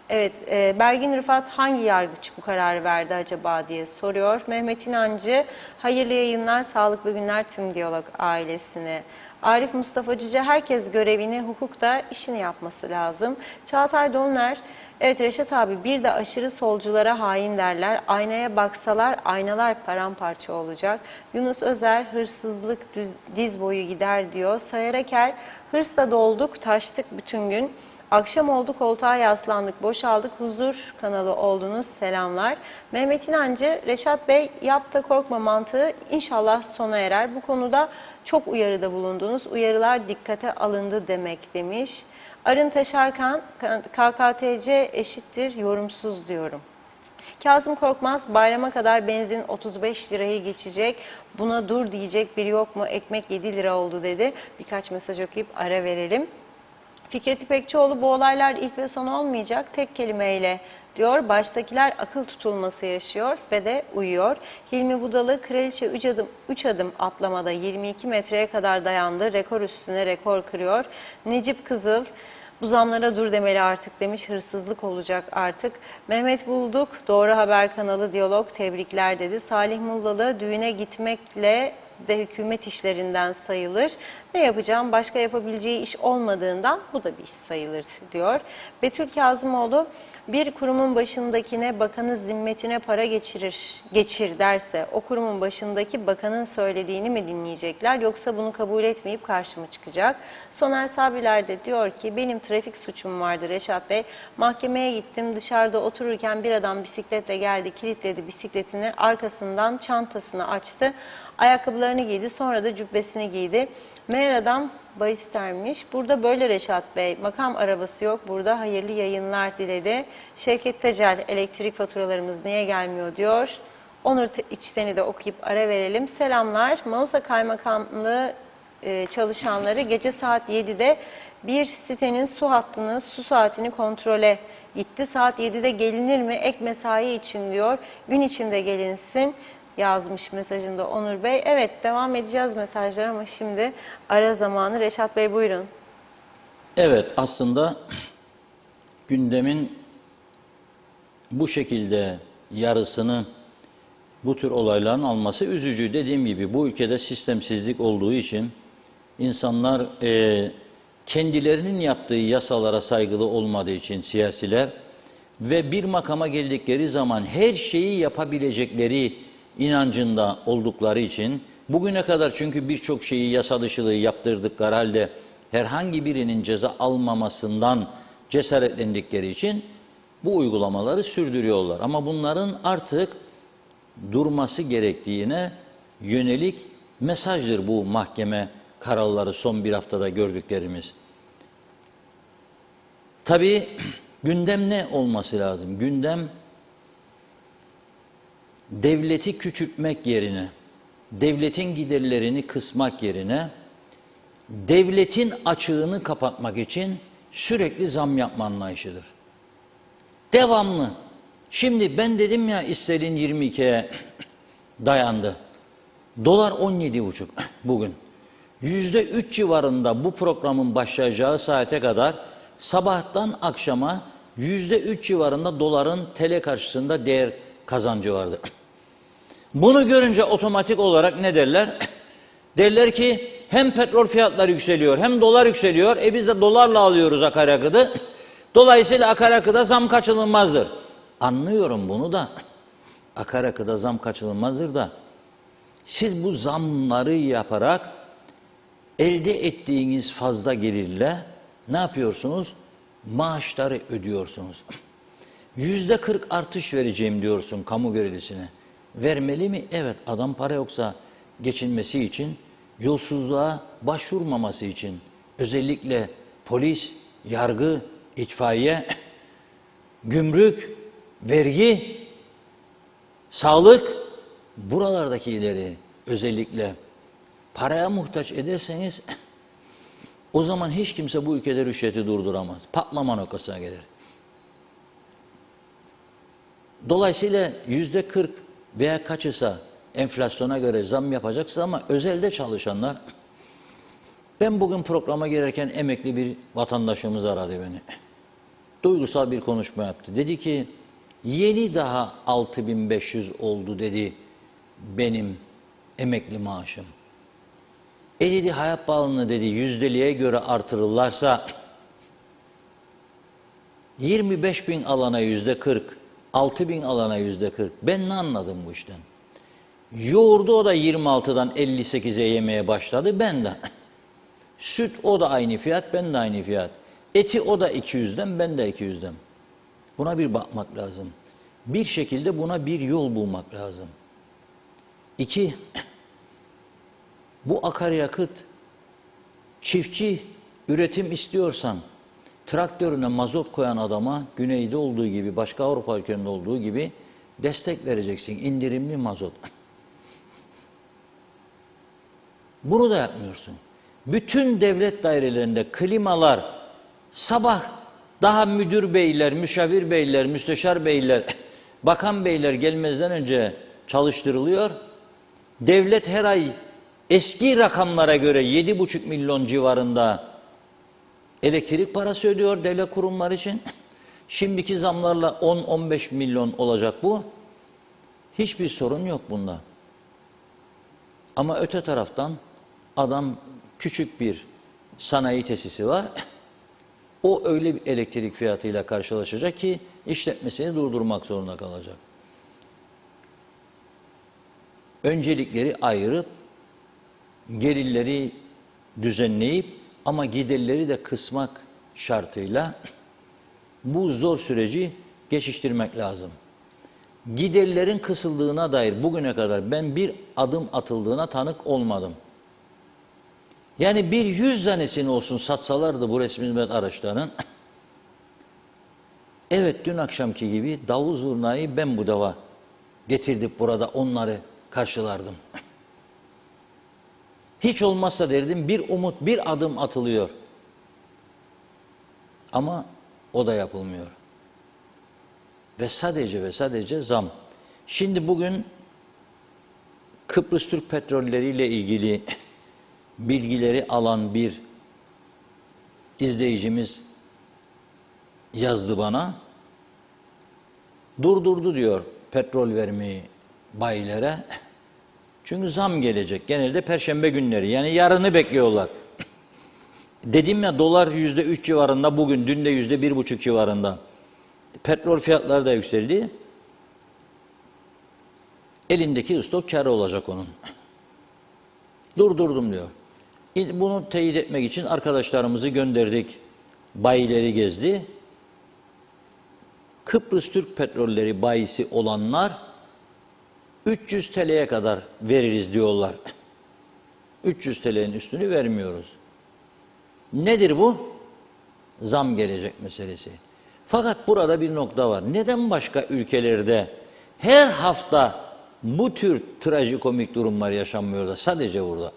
Evet, Belgin Rıfat, hangi yargıç bu kararı verdi acaba diye soruyor. Mehmet İnancı, hayırlı yayınlar, sağlıklı günler tüm Diyalog ailesine. Arif Mustafa Cüce, herkes görevini, hukukta işini yapması lazım. Çağatay Donler, evet Reşat abi, bir de aşırı solculara hain derler. Aynaya baksalar aynalar paramparça olacak. Yunus Özer, hırsızlık diz boyu gider diyor. Sayar Aker, hırsla dolduk, taştık bütün gün. Akşam oldu, koltuğa yaslandık, boşaldık, huzur kanalı oldunuz, selamlar. Mehmet İnancı, Reşat Bey, yap da korkma mantığı inşallah sona erer. Bu konuda çok uyarıda bulundunuz, uyarılar dikkate alındı demek demiş. Arın Taşarkan, KKTC eşittir yorumsuz diyorum. Kazım Korkmaz, bayrama kadar benzin 35 lirayı geçecek, buna dur diyecek biri yok mu, ekmek 7 lira oldu dedi. Birkaç mesaj okuyup ara verelim. Fikret İpekçioğlu, bu olaylar ilk ve son olmayacak, tek kelimeyle diyor. Baştakiler akıl tutulması yaşıyor ve de uyuyor. Hilmi Budalı, kraliçe 3 adım atlamada 22 metreye kadar dayandı. Rekor üstüne rekor kırıyor. Necip Kızıl, bu zamlara dur demeli artık demiş, hırsızlık olacak artık. Mehmet Bulduk, Doğru Haber kanalı Diyalog, tebrikler dedi. Salih Mullalı, düğüne gitmekle de hükümet işlerinden sayılır. Ne yapacağım? Başka yapabileceği iş olmadığından bu da bir iş sayılır diyor. Betül Kazımoğlu, bir kurumun başındakine bakanı zimmetine para geçir derse o kurumun başındaki bakanın söylediğini mi dinleyecekler, yoksa bunu kabul etmeyip karşıma çıkacak? Soner Sabriler de diyor ki benim trafik suçum vardı Reşat Bey. Mahkemeye gittim, dışarıda otururken bir adam bisikletle geldi, kilitledi bisikletini, arkasından çantasını açtı. Ayakkabılarını giydi, sonra da cübbesini giydi. Meğer adam baristermiş. Burada böyle Reşat Bey. Makam arabası yok. Burada hayırlı yayınlar diledi. Şevket Tecel, elektrik faturalarımız niye gelmiyor diyor. Onur İçten'i de okuyup ara verelim. Selamlar. Manisa Kaymakamlığı çalışanları gece saat 7'de bir sitenin su hattını, su saatini kontrole gitti. Saat 7'de gelinir mi? Ek mesai için diyor. Gün içinde gelinsin yazmış mesajında Onur Bey. Evet, devam edeceğiz mesajlar ama şimdi ara zamanı. Reşat Bey buyurun. Evet, aslında gündemin bu şekilde yarısını bu tür olayların alması üzücü. Dediğim gibi bu ülkede sistemsizlik olduğu için insanlar kendilerinin yaptığı yasalara saygılı olmadığı için siyasiler ve bir makama geldikleri zaman her şeyi yapabilecekleri inancında oldukları için bugüne kadar çünkü birçok şeyi yasa dışılığı yaptırdıkları halde herhangi birinin ceza almamasından cesaretlendikleri için bu uygulamaları sürdürüyorlar. Ama bunların artık durması gerektiğine yönelik mesajdır bu mahkeme kararları son bir haftada gördüklerimiz. Tabii gündem ne olması lazım? Gündem devleti küçültmek yerine, devletin giderlerini kısmak yerine, devletin açığını kapatmak için sürekli zam yapma anlayışıdır. Devamlı. Şimdi ben dedim ya sterlin 22'ye dayandı. Dolar 17,5 bugün. %3 civarında bu programın başlayacağı saate kadar sabahtan akşama %3 civarında doların TL karşısında değer kazancı vardı. Bunu görünce otomatik olarak ne derler? Derler ki hem petrol fiyatları yükseliyor hem dolar yükseliyor. Biz de dolarla alıyoruz akaryakıtı. Dolayısıyla akaryakıta zam kaçınılmazdır. Anlıyorum bunu da. Akaryakıta zam kaçınılmazdır da. Siz bu zamları yaparak elde ettiğiniz fazla gelirle ne yapıyorsunuz? Maaşları ödüyorsunuz. %40 artış vereceğim diyorsun kamu görevlisine. Vermeli mi? Evet, adam para yoksa geçinmesi için, yolsuzluğa başvurmaması için, özellikle polis, yargı, itfaiye, gümrük, vergi, sağlık, buralardakileri özellikle paraya muhtaç ederseniz o zaman hiç kimse bu ülkede rüşveti durduramaz. Patlama noktasına gelir. Dolayısıyla %40 veya kaçısa enflasyona göre zam yapacaksın ama özelde çalışanlar, ben bugün programa girerken emekli bir vatandaşımız aradı beni. Duygusal bir konuşma yaptı. Dedi ki yeni daha 6.500 oldu dedi benim emekli maaşım. Dedi hayat pahalılığını dedi yüzdeliğe göre artırırlarsa 25.000 alana %40, 6.000 alana %40. Ben ne anladım bu işten? Yoğurdu o da 26'dan 58'e yemeye başladı, ben de. Süt o da aynı fiyat, ben de aynı fiyat. Eti o da 200'den, ben de 200'den. Buna bir bakmak lazım. Bir şekilde buna bir yol bulmak lazım. 2. Bu akaryakıt, çiftçi üretim istiyorsan, traktörüne mazot koyan adama güneyde olduğu gibi, başka Avrupa ülkelerinde olduğu gibi destek vereceksin. İndirimli mazot. Bunu da yapmıyorsun. Bütün devlet dairelerinde klimalar sabah daha müdür beyler, müşavir beyler, müsteşar beyler, bakan beyler gelmezden önce çalıştırılıyor. Devlet her ay eski rakamlara göre 7,5 milyon civarında elektrik parası ödüyor devlet kurumları için. Şimdiki zamlarla 10-15 milyon olacak bu. Hiçbir sorun yok bunda. Ama öte taraftan adam küçük bir sanayi tesisi var. O öyle bir elektrik fiyatıyla karşılaşacak ki işletmesini durdurmak zorunda kalacak. Öncelikleri ayırıp gelirleri düzenleyip ama giderleri de kısmak şartıyla bu zor süreci geçiştirmek lazım. giderlerin kısıldığına dair bugüne kadar ben bir adım atıldığına tanık olmadım. Yani bir 100 tanesini olsun satsalardı bu resmi hizmet araçlarının, evet dün akşamki gibi davul zurnayı ben bu dava getirdik burada onları karşılardım. Hiç olmazsa derdim bir umut, bir adım atılıyor. Ama o da yapılmıyor. Ve sadece zam. Şimdi bugün Kıbrıs Türk Petrolleri ile ilgili bilgileri alan bir izleyicimiz yazdı bana. Durdurdu diyor petrol vermeyi bayilere. Çünkü zam gelecek. Genelde perşembe günleri. Yani yarını bekliyorlar. Dedim ya dolar %3 civarında bugün, dün de %1,5 civarında. Petrol fiyatları da yükseldi. Elindeki stok kârı olacak onun. Durdurdum diyor. Bunu teyit etmek için arkadaşlarımızı gönderdik. Bayileri gezdi. Kıbrıs Türk Petrolleri bayisi olanlar 300 TL'ye kadar veririz diyorlar. 300 TL'nin üstünü vermiyoruz. Nedir bu? Zam gelecek meselesi. Fakat burada bir nokta var. Neden başka ülkelerde her hafta bu tür trajikomik durumlar yaşanmıyor da sadece burada?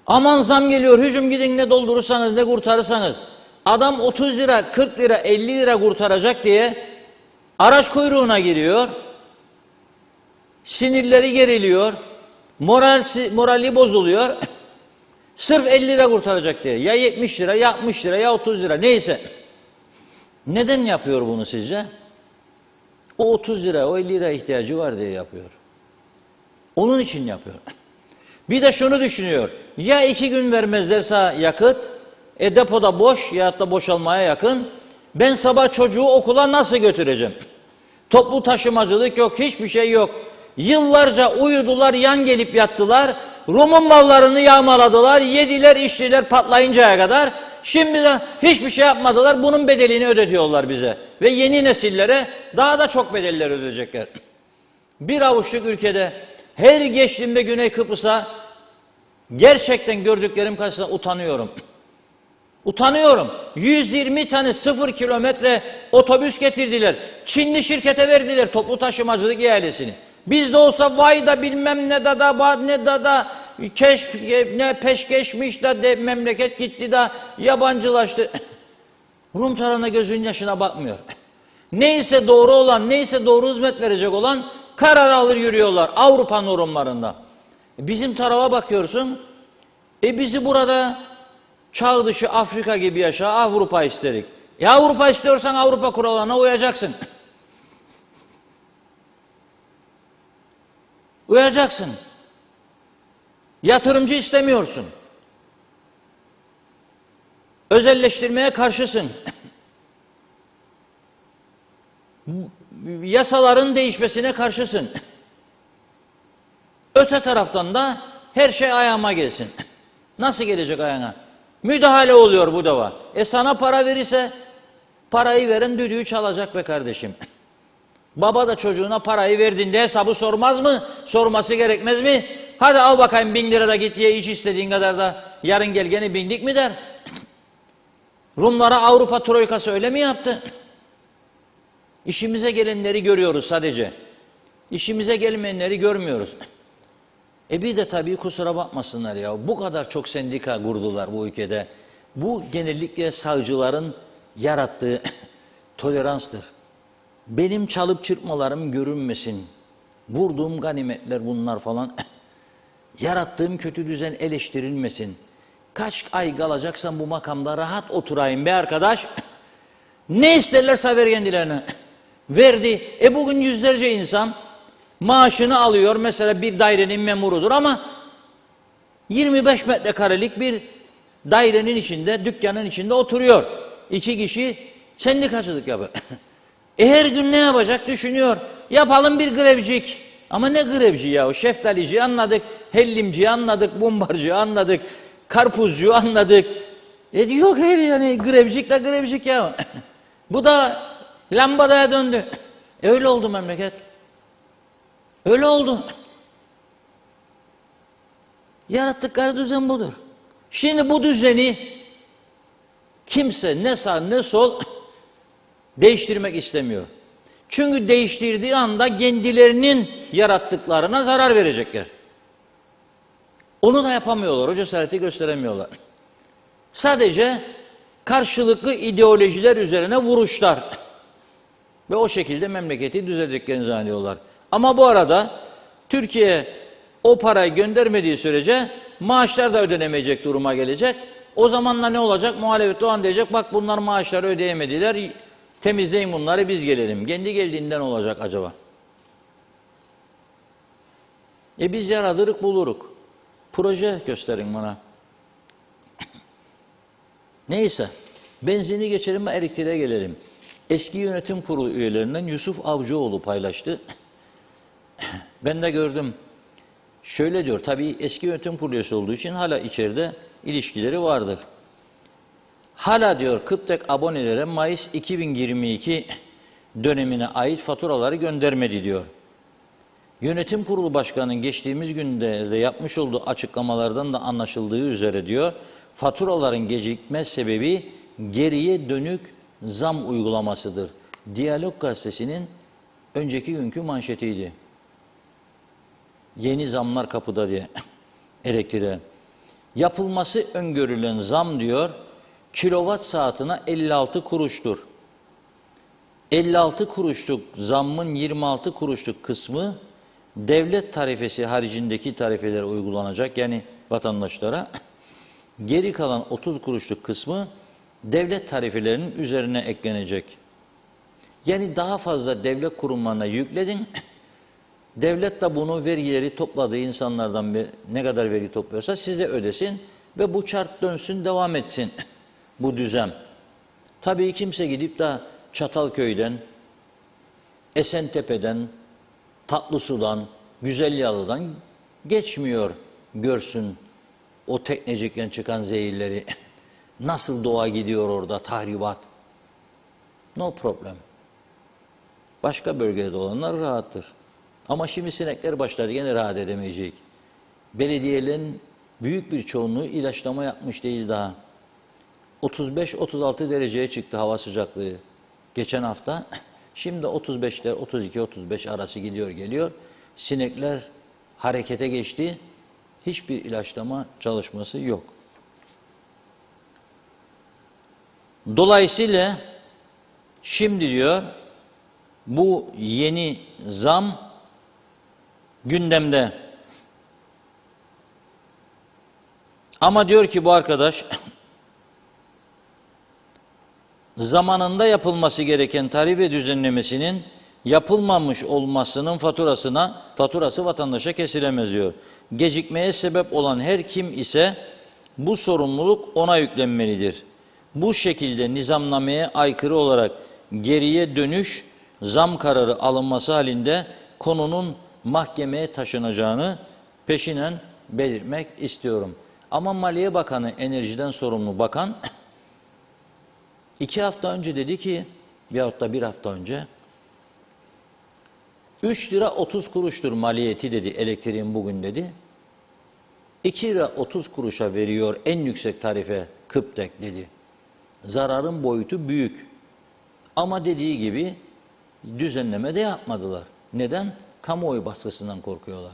Aman zam geliyor, hücum gidin ne doldurursanız ne kurtarırsanız. Adam 30 lira, 40 lira, 50 lira kurtaracak diye araç kuyruğuna giriyor. Sinirleri geriliyor. Morali bozuluyor. Sırf 50 lira kurtaracak diye. Ya 70 lira, ya 60 lira, ya 30 lira neyse. Neden yapıyor bunu sizce? O 30 lira, o 50 lira ihtiyacı var diye yapıyor. Onun için yapıyor. Bir de şunu düşünüyor. Ya 2 gün vermezlerse yakıt, depoda boş ya da boşalmaya yakın. Ben sabah çocuğu okula nasıl götüreceğim? Toplu taşımacılık yok, hiçbir şey yok. Yıllarca uyudular, yan gelip yattılar. Rum'un mallarını yağmaladılar, yediler, içtiler patlayıncaya kadar. Şimdi de hiçbir şey yapmadılar. Bunun bedelini ödetiyorlar bize. Ve yeni nesillere daha da çok bedeller ödeyecekler. Bir avuçluk ülkede her geçtiğimde Güney Kıbrıs'a gerçekten gördüklerim karşısında utanıyorum. Utanıyorum. 120 tane 0 kilometre otobüs getirdiler. Çinli şirkete verdiler toplu taşımacılık ihalesini. Bizde olsa vay da bilmem ne da ne da ne peşkeşmiş de memleket gitti da yabancılaştı. Rum tarafına gözünün yaşına bakmıyor. Neyse doğru olan, neyse doğru hizmet verecek olan karar alır yürüyorlar Avrupa normlarında. Bizim tarafa bakıyorsun, bizi burada çağ dışı Afrika gibi yaşa, Avrupa isterik. Avrupa istiyorsan Avrupa kurallarına uyacaksın. Uyacaksın. Yatırımcı istemiyorsun. Özelleştirmeye karşısın. Yasaların değişmesine karşısın. Öte taraftan da her şey ayağıma gelsin. Nasıl gelecek ayağına? Müdahale oluyor bu da var. Sana para verirse parayı veren düdüğü çalacak be kardeşim. Baba da çocuğuna parayı verdiğinde hesabı sormaz mı? Sorması gerekmez mi? Hadi al bakayım 1000 lira da git ye iç istediğin kadar da yarın gel gene bindik mi der. Rumlara Avrupa Troikası öyle mi yaptı? İşimize gelenleri görüyoruz sadece. İşimize gelmeyenleri görmüyoruz. Bir de tabii kusura bakmasınlar ya. Bu kadar çok sendika kurdular bu ülkede. Bu genellikle savcıların yarattığı toleranstır. Benim çalıp çırpmalarım görünmesin. Vurduğum ganimetler bunlar falan. Yarattığım kötü düzen eleştirilmesin. Kaç ay kalacaksam bu makamda rahat oturayım be arkadaş. Ne isterlerse ver kendilerine. Verdi. Bugün yüzlerce insan maaşını alıyor. Mesela bir dairenin memurudur ama 25 metrekarelik bir dairenin içinde, dükkanın içinde oturuyor. 2 kişi sendikacılık yapıyor. Her gün ne yapacak düşünüyor. Yapalım bir grevcik. Ama ne grevci ya? Şeftalici anladık, hellimci anladık, bumbarcı anladık, karpuzcu anladık. Yok yani grevcik de grevcik ya. Bu da lambadaya döndü. Öyle oldu memleket. Öyle oldu. Yarattıkları düzen budur. Şimdi bu düzeni kimse ne sağ ne sol değiştirmek istemiyor. Çünkü değiştirdiği anda kendilerinin yarattıklarına zarar verecekler. Onu da yapamıyorlar, o cesareti gösteremiyorlar. Sadece karşılıklı ideolojiler üzerine vuruşlar. Ve o şekilde memleketi düzeleceklerini zannediyorlar. Ama bu arada Türkiye o parayı göndermediği sürece maaşlar da ödenemeyecek duruma gelecek. O zamanla ne olacak? Muhalefet o an diyecek, bak bunlar maaşları ödeyemediler, temizleyin bunları, biz gelelim. Kendi geldiğinden olacak acaba? Biz yaradırık buluruk. Proje gösterin bana. Neyse, benzini geçelim ve elektriğe gelelim. Eski yönetim kurulu üyelerinden Yusuf Avcıoğlu paylaştı. Ben de gördüm. Şöyle diyor, tabii eski yönetim kurulu üyesi olduğu için hala içeride ilişkileri vardır. Hala diyor Kıptek abonelere Mayıs 2022 dönemine ait faturaları göndermedi diyor. Yönetim kurulu başkanının geçtiğimiz günde de yapmış olduğu açıklamalardan da anlaşıldığı üzere diyor, faturaların gecikme sebebi geriye dönük zam uygulamasıdır. Diyalog gazetesinin önceki günkü manşetiydi. Yeni zamlar kapıda diye elektriğe. Yapılması öngörülen zam diyor, kilowatt saatine 56 kuruştur. 56 kuruşluk zammın 26 kuruşluk kısmı devlet tarifesi haricindeki tarifelere uygulanacak, yani vatandaşlara. Geri kalan 30 kuruşluk kısmı devlet tarifelerinin üzerine eklenecek. Yani daha fazla devlet kurumlarına yükledin. Devlet de bunu vergileri topladığı insanlardan ne kadar vergi topluyorsa size ödesin ve bu çark dönsün, devam etsin bu düzen. Tabii kimse gidip de Çatalköy'den, Esentepe'den, Tatlısu'dan, Güzelyalı'dan geçmiyor, görsün o teknecikten çıkan zehirleri. Nasıl doğa gidiyor orada, tahribat. No problem. Başka bölgede olanlar rahattır. Ama şimdi sinekler başladı, gene rahat edemeyecek. Belediyelerin büyük bir çoğunluğu ilaçlama yapmış değil daha. 35-36 dereceye çıktı hava sıcaklığı geçen hafta. Şimdi 35'ler, 32-35 arası gidiyor geliyor. Sinekler harekete geçti. Hiçbir ilaçlama çalışması yok. Dolayısıyla şimdi diyor bu yeni zam gündemde. Ama diyor ki bu arkadaş zamanında yapılması gereken tarife düzenlemesinin yapılmamış olmasının faturası vatandaşa kesilemez diyor. Gecikmeye sebep olan her kim ise bu sorumluluk ona yüklenmelidir. Bu şekilde nizamnameye aykırı olarak geriye dönüş zam kararı alınması halinde konunun mahkemeye taşınacağını peşinen belirtmek istiyorum. Ama Maliye Bakanı, enerjiden sorumlu bakan 2 hafta önce dedi ki, veyahut da 1 hafta önce 3 lira 30 kuruştur maliyeti dedi elektriğin bugün dedi. 2 lira 30 kuruşa veriyor en yüksek tarife Kıptek dedi. Zararın boyutu büyük. Ama dediği gibi düzenleme de yapmadılar. Neden? Kamuoyu baskısından korkuyorlar.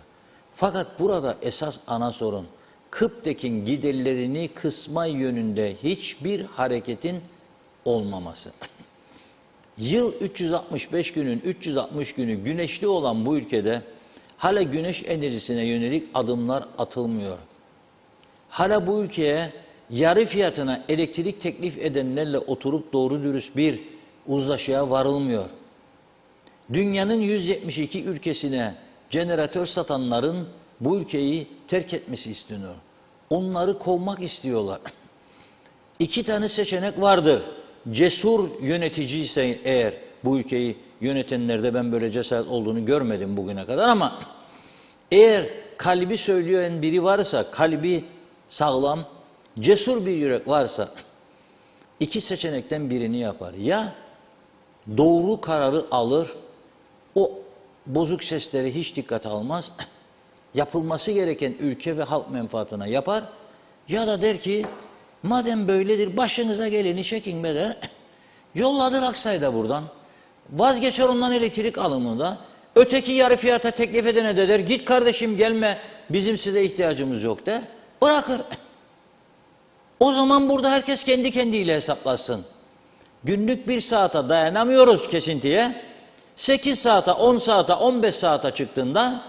Fakat burada esas ana sorun Kıptek'in giderlerini kısma yönünde hiçbir hareketin olmaması. Yıl 365 günün 360 günü güneşli olan bu ülkede hala güneş enerjisine yönelik adımlar atılmıyor. Hala bu ülkeye yarı fiyatına elektrik teklif edenlerle oturup doğru dürüst bir uzlaşıya varılmıyor. Dünyanın 172 ülkesine jeneratör satanların bu ülkeyi terk etmesi isteniyor. Onları kovmak istiyorlar. 2 tane seçenek vardır. Cesur yönetici ise eğer, bu ülkeyi yönetenlerde ben böyle cesaret olduğunu görmedim bugüne kadar, ama eğer kalbi söyleyen biri varsa, kalbi sağlam, cesur bir yürek varsa 2 seçenekten birini yapar. Ya doğru kararı alır o bozuk sesleri hiç dikkate almaz. Yapılması gereken ülke ve halk menfaatine yapar. Ya da der ki madem böyledir başınıza geleni çekin be der. Yolladır Aksay'da buradan. Vazgeçer ondan elektrik alımında. Öteki yarı fiyata teklif edene de der git kardeşim gelme bizim size ihtiyacımız yok der. Bırakır. O zaman burada herkes kendi kendiyle hesaplasın. Günlük 1 saate dayanamıyoruz kesintiye. 8 saate, 10 saate, 15 saate çıktığında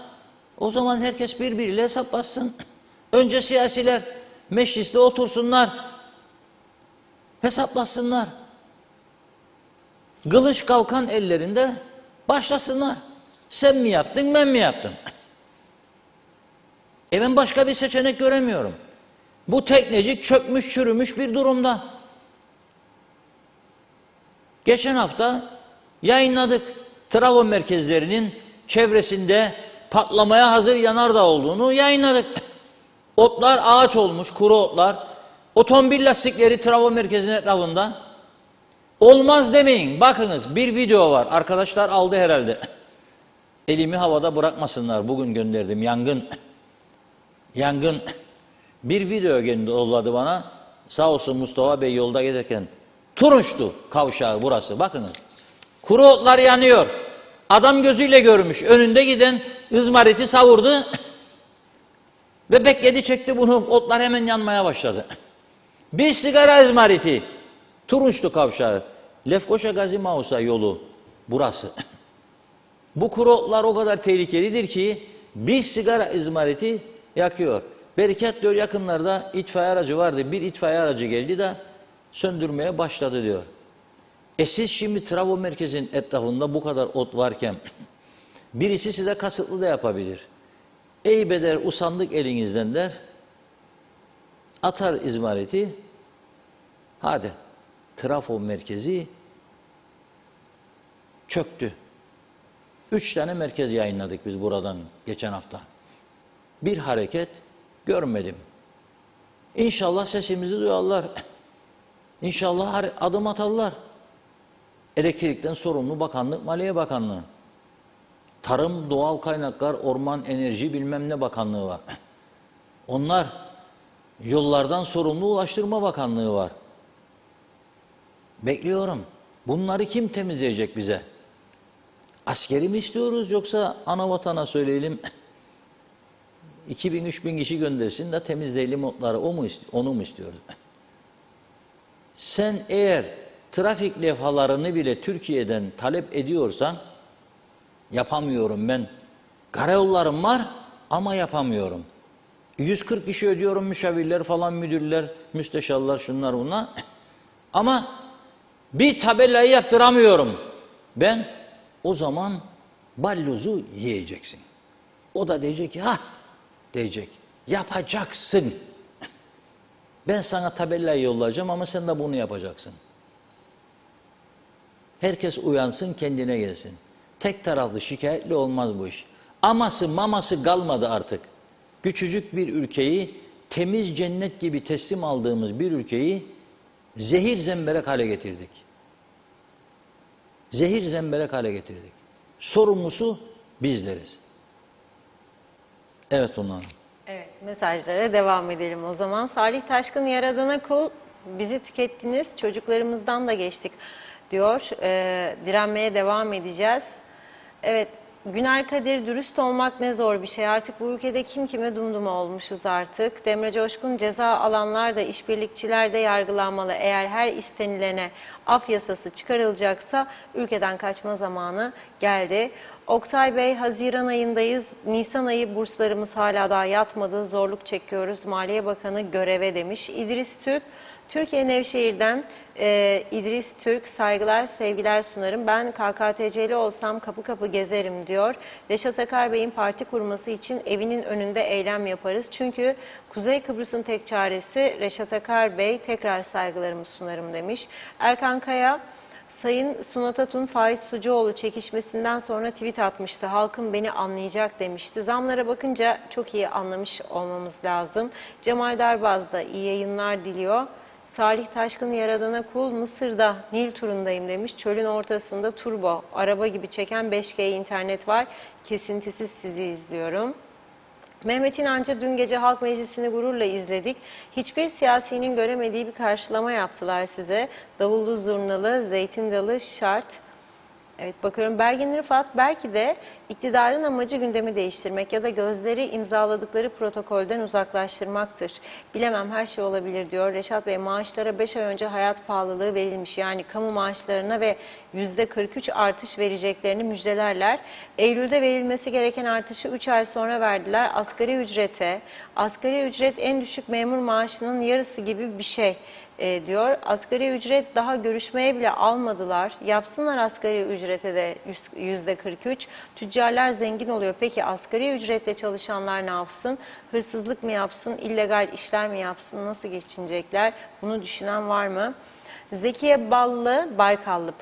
o zaman herkes birbiriyle hesaplasın. Önce siyasiler mecliste otursunlar. Hesaplasınlar. Kılıç kalkan ellerinde başlasınlar. Sen mi yaptın, ben mi yaptım? Ben başka bir seçenek göremiyorum. Bu teknecik çökmüş, çürümüş bir durumda. Geçen hafta yayınladık. Trafo merkezlerinin çevresinde patlamaya hazır yanardağ olduğunu yayınladık. Otlar ağaç olmuş, kuru otlar. Otomobil lastikleri trafo merkezinin etrafında. Olmaz demeyin. Bakınız bir video var. Arkadaşlar aldı herhalde. Elimi havada bırakmasınlar. Bugün gönderdim. Yangın. Yangın. Bir video yolladı bana. Sağ olsun Mustafa Bey yolda giderken. Turunçtu kavşağı burası. Bakınız. Kuru otlar yanıyor. Adam gözüyle görmüş. Önünde giden ızmariti savurdu. Ve bekledi çekti bunu. Otlar hemen yanmaya başladı. Bir sigara ızmariti. Turunçlu kavşağı. Lefkoşa Gazi Mausa yolu burası. Bu kuru otlar o kadar tehlikelidir ki bir sigara ızmariti yakıyor. Berekat diyor yakınlarda itfaiye aracı vardı. Bir itfaiye aracı geldi de söndürmeye başladı diyor. Siz şimdi Trafo merkezin etrafında bu kadar ot varken birisi size kasıtlı da yapabilir. Ey beder usandık elinizden der. Atar izmariti. Hadi. Trafo merkezi çöktü. 3 tane merkez yayınladık biz buradan geçen hafta. Bir hareket görmedim. İnşallah sesimizi duyarlar. İnşallah adım atarlar. Elektrikten sorumlu bakanlık, Maliye Bakanlığı. Tarım, Doğal Kaynaklar, Orman, Enerji bilmem ne bakanlığı var. Onlar yollardan sorumlu Ulaştırma Bakanlığı var. Bekliyorum. Bunları kim temizleyecek bize? Askeri mi istiyoruz yoksa ana vatana söyleyelim 2000-3000 kişi göndersin de temizleyelim otları onu mu istiyoruz? Sen eğer trafik levhalarını bile Türkiye'den talep ediyorsan yapamıyorum ben. Karayollarım var ama yapamıyorum. 140 kişi ödüyorum müşavirler falan müdürler, müsteşarlar şunlar bunlar. Ama bir tabelayı yaptıramıyorum. Ben o zaman balyozu yiyeceksin. O da diyecek ki ha diyecek. Yapacaksın. Ben sana tabelayı yollayacağım ama sen de bunu yapacaksın. Herkes uyansın kendine gelsin. Tek taraflı şikayetli olmaz bu iş. Aması maması kalmadı artık. Küçücük bir ülkeyi temiz cennet gibi teslim aldığımız bir ülkeyi zehir zemberek hale getirdik. Zehir zemberek hale getirdik. Sorumlusu bizleriz. Evet Funda Hanım. Evet, mesajlara devam edelim o zaman. Salih Taşkın, Yaradana kul, bizi tükettiniz, çocuklarımızdan da geçtik diyor. Direnmeye devam edeceğiz. Evet, Güner Kadir, dürüst olmak ne zor bir şey. Artık bu ülkede kim kime dumduma olmuşuz artık. Demre Coşkun, ceza alanlar da işbirlikçiler de yargılanmalı. Eğer her istenilene af yasası çıkarılacaksa ülkeden kaçma zamanı geldi. Oktay Bey, Haziran ayındayız. Nisan ayı burslarımız hala daha yatmadı. Zorluk çekiyoruz. Maliye Bakanı göreve demiş. İdris Türk, Türkiye Nevşehir'den İdris Türk, saygılar, sevgiler sunarım. Ben KKTC'li olsam kapı kapı gezerim diyor. Reşat Akar Bey'in parti kurması için evinin önünde eylem yaparız. Çünkü Kuzey Kıbrıs'ın tek çaresi Reşat Akar Bey, tekrar saygılarımı sunarım demiş. Erkan Kaya, Sayın Sunat Atun Faiz Sucuoğlu çekişmesinden sonra tweet atmıştı. Halkım beni anlayacak demişti. Zamlara bakınca çok iyi anlamış olmamız lazım. Cemal Darbaz da iyi yayınlar diliyor. Salih Taşkın Yaradan'a kul, Mısır'da Nil turundayım demiş. Çölün ortasında turbo, araba gibi çeken 5G internet var. Kesintisiz sizi izliyorum. Mehmet İnancı dün gece Halk Meclisi'ni gururla izledik. Hiçbir siyasinin göremediği bir karşılama yaptılar size. Davullu zurnalı, zeytin dalı şart. Evet, bakıyorum Belgin Rıfat belki de iktidarın amacı gündemi değiştirmek ya da gözleri imzaladıkları protokolden uzaklaştırmaktır. Bilemem, her şey olabilir diyor. Reşat Bey, maaşlara 5 ay önce hayat pahalılığı verilmiş, yani kamu maaşlarına ve %43 artış vereceklerini müjdelerler. Eylül'de verilmesi gereken artışı 3 ay sonra verdiler. Asgari ücret en düşük memur maaşının yarısı gibi bir şey. Diyor. Asgari ücret daha görüşmeye bile almadılar. Yapsınlar asgari ücrete de %43. Tüccarlar zengin oluyor. Peki asgari ücretle çalışanlar ne yapsın? Hırsızlık mı yapsın? İllegal işler mi yapsın? Nasıl geçinecekler? Bunu düşünen var mı? Zekiye Baykallı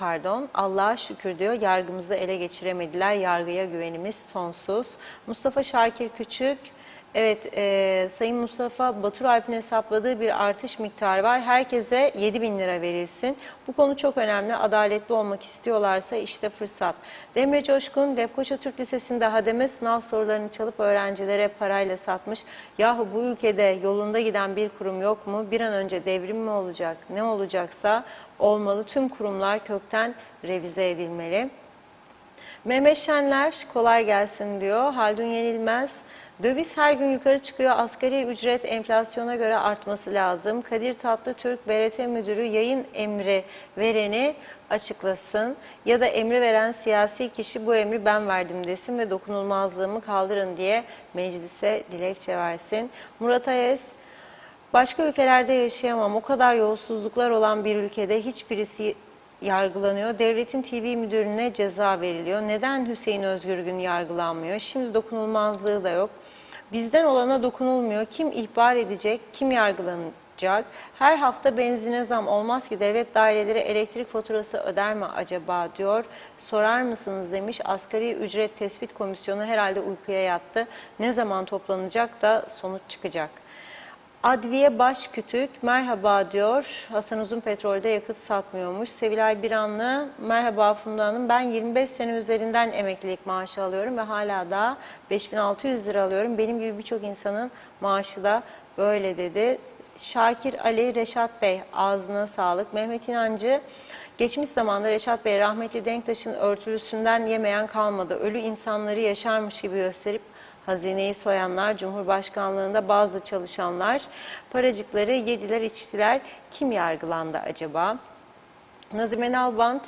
Allah'a şükür diyor, yargımızı ele geçiremediler, yargıya güvenimiz sonsuz. Mustafa Şakir Küçük, evet, Sayın Mustafa Baturalp'in hesapladığı bir artış miktarı var. Herkese 7.000 lira verilsin. Bu konu çok önemli. Adaletli olmak istiyorlarsa işte fırsat. Demre Coşkun, Lefkoşa Türk Lisesi'nde hademe sınav sorularını çalıp öğrencilere parayla satmış. Yahu bu ülkede yolunda giden bir kurum yok mu? Bir an önce devrim mi olacak? Ne olacaksa olmalı. Tüm kurumlar kökten revize edilmeli. Mehmet Şenler kolay gelsin diyor. Haldun Yenilmez, döviz her gün yukarı çıkıyor. Asgari ücret enflasyona göre artması lazım. Kadir Tatlıtürk, BRT Müdürü yayın emri vereni açıklasın. Ya da emri veren siyasi kişi bu emri ben verdim desin ve dokunulmazlığımı kaldırın diye meclise dilekçe versin. Murat Ayes, başka ülkelerde yaşayamam. O kadar yolsuzluklar olan bir ülkede hiçbirisi yargılanıyor. Devletin TV müdürüne ceza veriliyor. Neden Hüseyin Özgürgün yargılanmıyor? Şimdi dokunulmazlığı da yok. Bizden olana dokunulmuyor. Kim ihbar edecek? Kim yargılanacak? Her hafta benzine zam olmaz ki, devlet daireleri elektrik faturası öder mi acaba diyor. Sorar mısınız demiş. Asgari ücret tespit komisyonu herhalde uykuya yattı. Ne zaman toplanacak da sonuç çıkacak? Adviye Başkütük, merhaba diyor. Hasan Uzun Petrol'de yakıt satmıyormuş. Sevilay Biranlı, merhaba Funda Hanım. Ben 25 sene üzerinden emeklilik maaşı alıyorum ve hala da 5.600 lira alıyorum. Benim gibi birçok insanın maaşı da böyle dedi. Şakir Ali, Reşat Bey, ağzına sağlık. Mehmet İnancı, geçmiş zamanda Reşat Bey, rahmetli Denktaş'ın örtülüsünden yemeyen kalmadı. Ölü insanları yaşarmış gibi gösterip hazineyi soyanlar, Cumhurbaşkanlığında bazı çalışanlar, paracıkları yediler içtiler. Kim yargılandı acaba? Nazime Nalbant,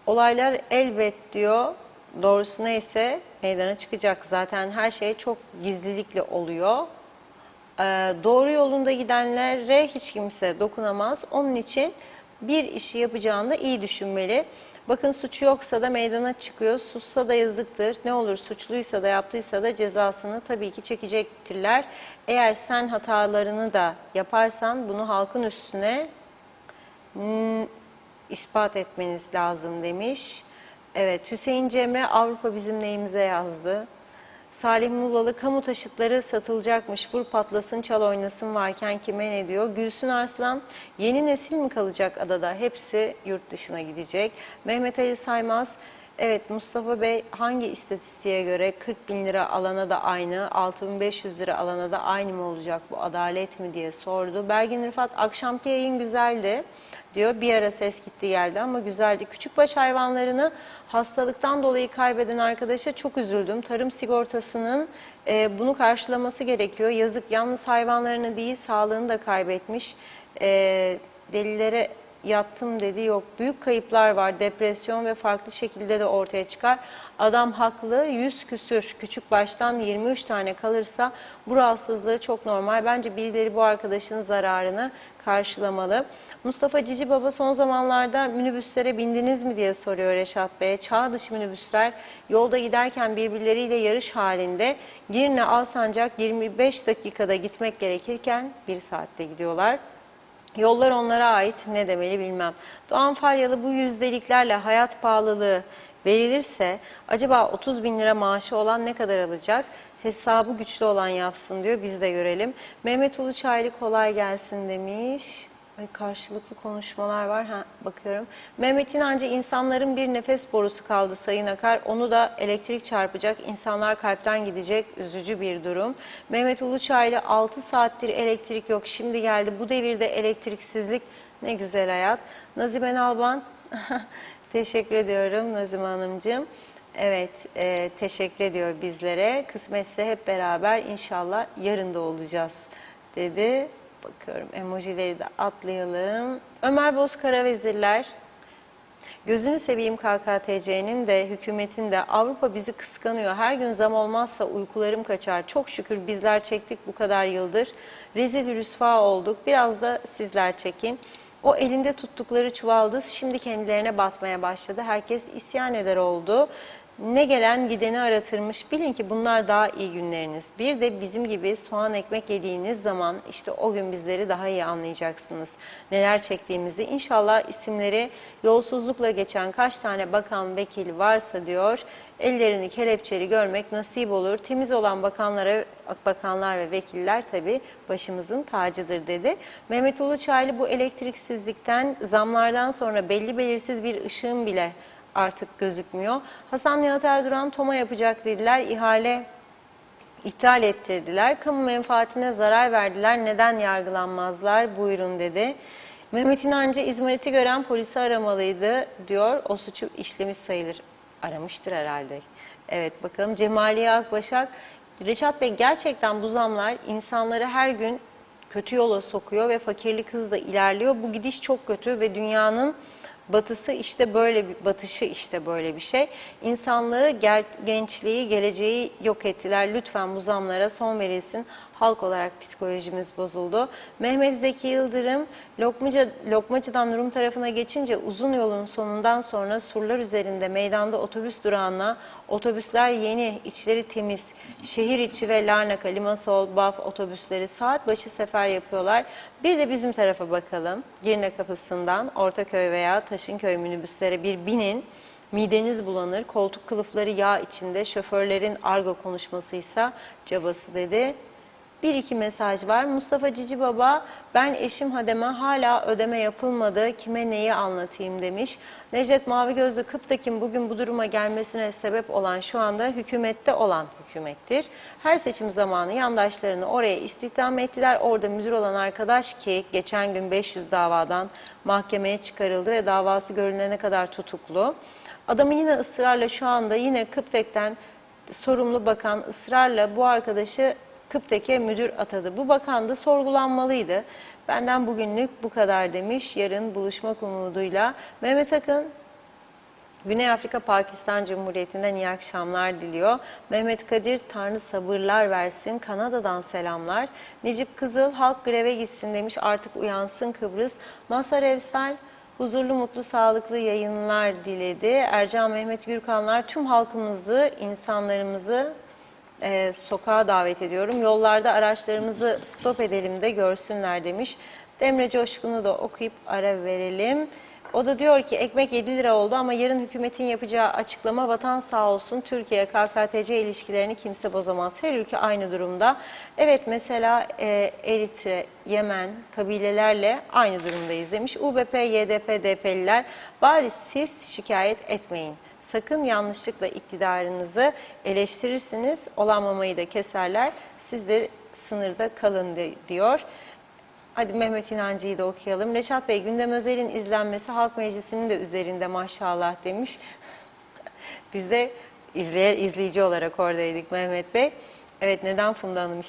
olaylar elbet diyor. Doğrusu neyse meydana çıkacak. Zaten her şey çok gizlilikle oluyor. Doğru yolunda gidenlere hiç kimse dokunamaz. Onun için bir işi yapacağında iyi düşünmeli. Bakın, suçu yoksa da meydana çıkıyor, sussa da yazıktır. Ne olur, suçluysa da yaptıysa da cezasını tabii ki çekecektirler. Eğer sen hatalarını da yaparsan bunu halkın üstüne ispat etmeniz lazım demiş. Evet, Hüseyin Cemre, Avrupa bizim neyimize yazdı. Salih Muğlalı, kamu taşıtları satılacakmış, vur patlasın çal oynasın varken kime ne diyor. Gülsün Arslan, yeni nesil mi kalacak adada, hepsi yurt dışına gidecek. Mehmet Ali Saymaz, evet Mustafa Bey, hangi istatistiğe göre 40.000 lira alana da aynı, 6.500 lira alana da aynı mı olacak, bu adalet mi diye sordu. Belgin Rıfat, akşamki yayın güzeldi diyor. Bir ara ses gitti geldi ama güzeldi. Küçükbaş hayvanlarını hastalıktan dolayı kaybeden arkadaşa çok üzüldüm. Tarım sigortasının bunu karşılaması gerekiyor. Yazık, yalnız hayvanlarını değil sağlığını da kaybetmiş. Delilere yattım dedi, yok. Büyük kayıplar var, depresyon ve farklı şekilde de ortaya çıkar. Adam haklı, 100 küsür küçük baştan 23 tane kalırsa bu rahatsızlığı çok normal. Bence birileri bu arkadaşın zararını karşılamalı. Mustafa Cici Baba, son zamanlarda minibüslere bindiniz mi diye soruyor Reşat Bey'e. Çağ dışı minibüsler yolda giderken birbirleriyle yarış halinde. Girne Alsancak 25 dakikada gitmek gerekirken 1 saatte gidiyorlar. Yollar onlara ait, ne demeli bilmem. Doğan Falyalı, bu yüzdeliklerle hayat pahalılığı verilirse acaba 30.000 lira maaşı olan ne kadar alacak? Hesabı güçlü olan yapsın diyor, biz de görelim. Mehmet Uluçaylı, kolay gelsin demiş. Ay, karşılıklı konuşmalar var. Ha, bakıyorum. Mehmet İnancı, insanların bir nefes borusu kaldı Sayın Akar. Onu da elektrik çarpacak. İnsanlar kalpten gidecek. Üzücü bir durum. Mehmet Uluçaylı, 6 saattir elektrik yok. Şimdi geldi. Bu devirde elektriksizlik ne güzel hayat. Nazime Nalban, teşekkür ediyorum Nazime Hanımcığım. Evet, teşekkür ediyor bizlere. Kısmetse hep beraber inşallah yarın da olacağız dedi. Bakıyorum, emojileri de atlayalım. Ömer Bozkara vezirler. Gözünü seveyim, KKTC'nin de hükümetin de, Avrupa bizi kıskanıyor. Her gün zam olmazsa uykularım kaçar. Çok şükür bizler çektik bu kadar yıldır. Rezil rüsva olduk. Biraz da sizler çekin. O elinde tuttukları çuvaldız şimdi kendilerine batmaya başladı. Herkes isyan eder oldu. Ne gelen gideni aratırmış. Bilin ki bunlar daha iyi günleriniz. Bir de bizim gibi soğan ekmek yediğiniz zaman işte o gün bizleri daha iyi anlayacaksınız. Neler çektiğimizi. İnşallah isimleri yolsuzlukla geçen kaç tane bakan, vekil varsa diyor, ellerini kelepçeli görmek nasip olur. Temiz olan bakanlar ve vekiller tabii başımızın tacıdır dedi. Mehmet Uluçaylı, bu elektriksizlikten, zamlardan sonra belli belirsiz bir ışığın bile artık gözükmüyor. Hasan Nihat Erduran, TOM'a yapacak dediler, ihale iptal ettirdiler. Kamu menfaatine zarar verdiler, neden yargılanmazlar, buyurun dedi. Mehmet İnancı, İzmarit'i gören polisi aramalıydı diyor, o suçu işlemiş sayılır. Aramıştır herhalde. Evet, bakalım. Cemaliye Akbaşak, Reşat Bey, gerçekten bu zamlar insanları her gün kötü yola sokuyor ve fakirlik hızla ilerliyor. Bu gidiş çok kötü ve dünyanın batışı işte böyle bir şey. İnsanlığı, gençliği, geleceği yok ettiler. Lütfen bu zamlara son verilsin. Halk olarak psikolojimiz bozuldu. Mehmet Zeki Yıldırım, Lokmacı'dan Rum tarafına geçince uzun yolun sonundan sonra surlar üzerinde meydanda otobüs durağına, otobüsler yeni, içleri temiz, şehir içi ve Larnaka, Limassol, Baf otobüsleri saat başı sefer yapıyorlar. Bir de bizim tarafa bakalım. Girne kapısından Ortaköy veya Taşınköy minibüslere bir binin. Mideniz bulanır, koltuk kılıfları yağ içinde, şoförlerin argo konuşmasıysa cabası dedi. Bir iki mesaj var. Mustafa Cici Baba, ben eşim Hadem'e hala ödeme yapılmadı, kime neyi anlatayım demiş. Necdet Mavi Gözlü, Kıptekin bugün bu duruma gelmesine sebep olan şu anda hükümette olan hükümettir. Her seçim zamanı yandaşlarını oraya istihdam ettiler. Orada müdür olan arkadaş ki geçen gün 500 davadan mahkemeye çıkarıldı ve davası görülene kadar tutuklu. Adamı yine ısrarla şu anda yine Kıptek'ten sorumlu bakan ısrarla bu arkadaşı Kıptek'e müdür atadı. Bu bakan da sorgulanmalıydı. Benden bugünlük bu kadar demiş. Yarın buluşmak umuduyla. Mehmet Akın, Güney Afrika Pakistan Cumhuriyeti'nden iyi akşamlar diliyor. Mehmet Kadir, Tanrı sabırlar versin. Kanada'dan selamlar. Necip Kızıl, halk greve gitsin demiş. Artık uyansın Kıbrıs. Mazhar Evsel, huzurlu, mutlu, sağlıklı yayınlar diledi. Ercan Mehmet Gürkanlar, tüm halkımızı, insanlarımızı sokağa davet ediyorum. Yollarda araçlarımızı stop edelim de görsünler demiş. Demre Coşkun'u da okuyup ara verelim. O da diyor ki ekmek 7 lira oldu ama yarın hükümetin yapacağı açıklama vatan sağ olsun. Türkiye KKTC ilişkilerini kimse bozamaz. Her ülke aynı durumda. Evet, mesela Eritre, Yemen kabilelerle aynı durumdayız demiş. UBP, YDP, DP'liler, bari siz şikayet etmeyin. Sakın yanlışlıkla iktidarınızı eleştirirsiniz, olan mamayı da keserler, siz de sınırda kalın diyor. Hadi Mehmet İnancı'yı da okuyalım. Reşat Bey, Gündem Özel'in izlenmesi Halk Meclisi'nin de üzerinde maşallah demiş. Biz de izleyici olarak oradaydık Mehmet Bey. Evet, neden Funda Hanım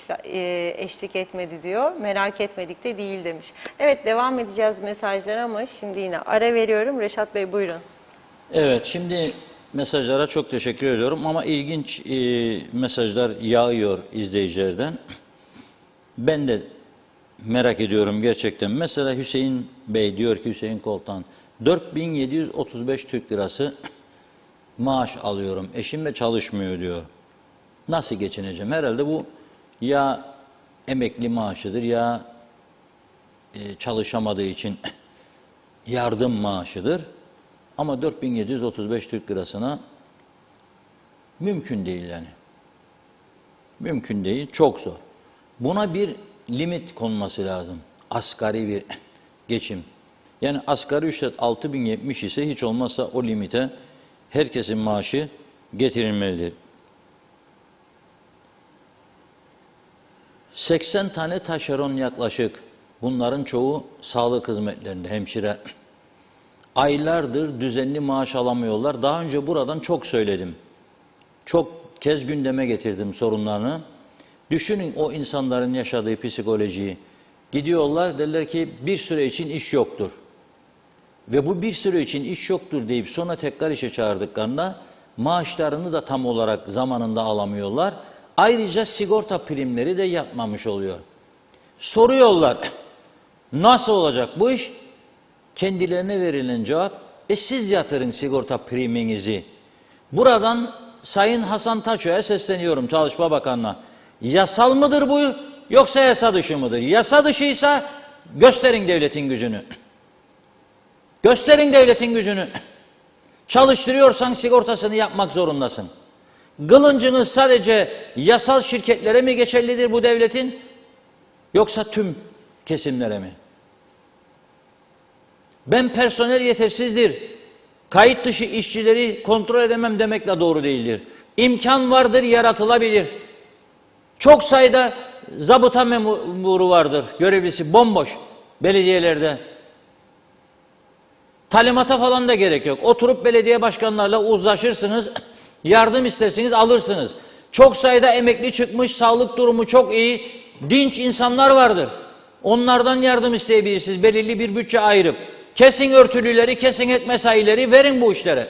eşlik etmedi diyor. Merak etmedik de değil demiş. Evet, devam edeceğiz mesajlara ama şimdi yine ara veriyorum. Reşat Bey buyurun. Evet, şimdi mesajlara çok teşekkür ediyorum ama ilginç mesajlar yağıyor izleyicilerden. Ben de merak ediyorum gerçekten. Mesela Hüseyin Bey diyor ki, Hüseyin Koltan, 4735 Türk lirası maaş alıyorum. Eşim de çalışmıyor diyor. Nasıl geçineceğim? Herhalde bu ya emekli maaşıdır ya çalışamadığı için yardım maaşıdır. Ama 4735 Türk lirasına mümkün değil yani. Mümkün değil, çok zor. Buna bir limit konması lazım. Asgari bir geçim. Yani asgari ücret 6.070 ise hiç olmazsa o limite herkesin maaşı getirilmelidir. 80 tane taşeron yaklaşık, bunların çoğu sağlık hizmetlerinde, hemşire. Aylardır düzenli maaş alamıyorlar. Daha önce buradan çok söyledim. Çok kez gündeme getirdim sorunlarını. Düşünün o insanların yaşadığı psikolojiyi. Gidiyorlar, derler ki bir süre için iş yoktur. Ve bu bir süre için iş yoktur deyip sonra tekrar işe çağırdıklarında maaşlarını da tam olarak zamanında alamıyorlar. Ayrıca sigorta primleri de yapmamış oluyor. Soruyorlar, nasıl olacak bu iş? Kendilerine verilen cevap, siz yatırın sigorta priminizi. Buradan Sayın Hasan Taço'ya sesleniyorum, Çalışma Bakanı'na. Yasal mıdır bu yoksa yasa dışı mıdır? Yasa dışıysa gösterin devletin gücünü. Gösterin devletin gücünü. Çalıştırıyorsan sigortasını yapmak zorundasın. Kılıncınız sadece yasal şirketlere mi geçerlidir bu devletin, yoksa tüm kesimlere mi? Ben personel yetersizdir, kayıt dışı işçileri kontrol edemem demekle doğru değildir. İmkan vardır, yaratılabilir. Çok sayıda zabıta memuru vardır, görevlisi bomboş belediyelerde. Talimata falan da gerek yok. Oturup belediye başkanlarla uzlaşırsınız, yardım istersiniz, alırsınız. Çok sayıda emekli çıkmış, sağlık durumu çok iyi, dinç insanlar vardır. Onlardan yardım isteyebilirsiniz, belirli bir bütçe ayırıp. Kesin örtülüleri, kesin et mesaileri verin bu işlere.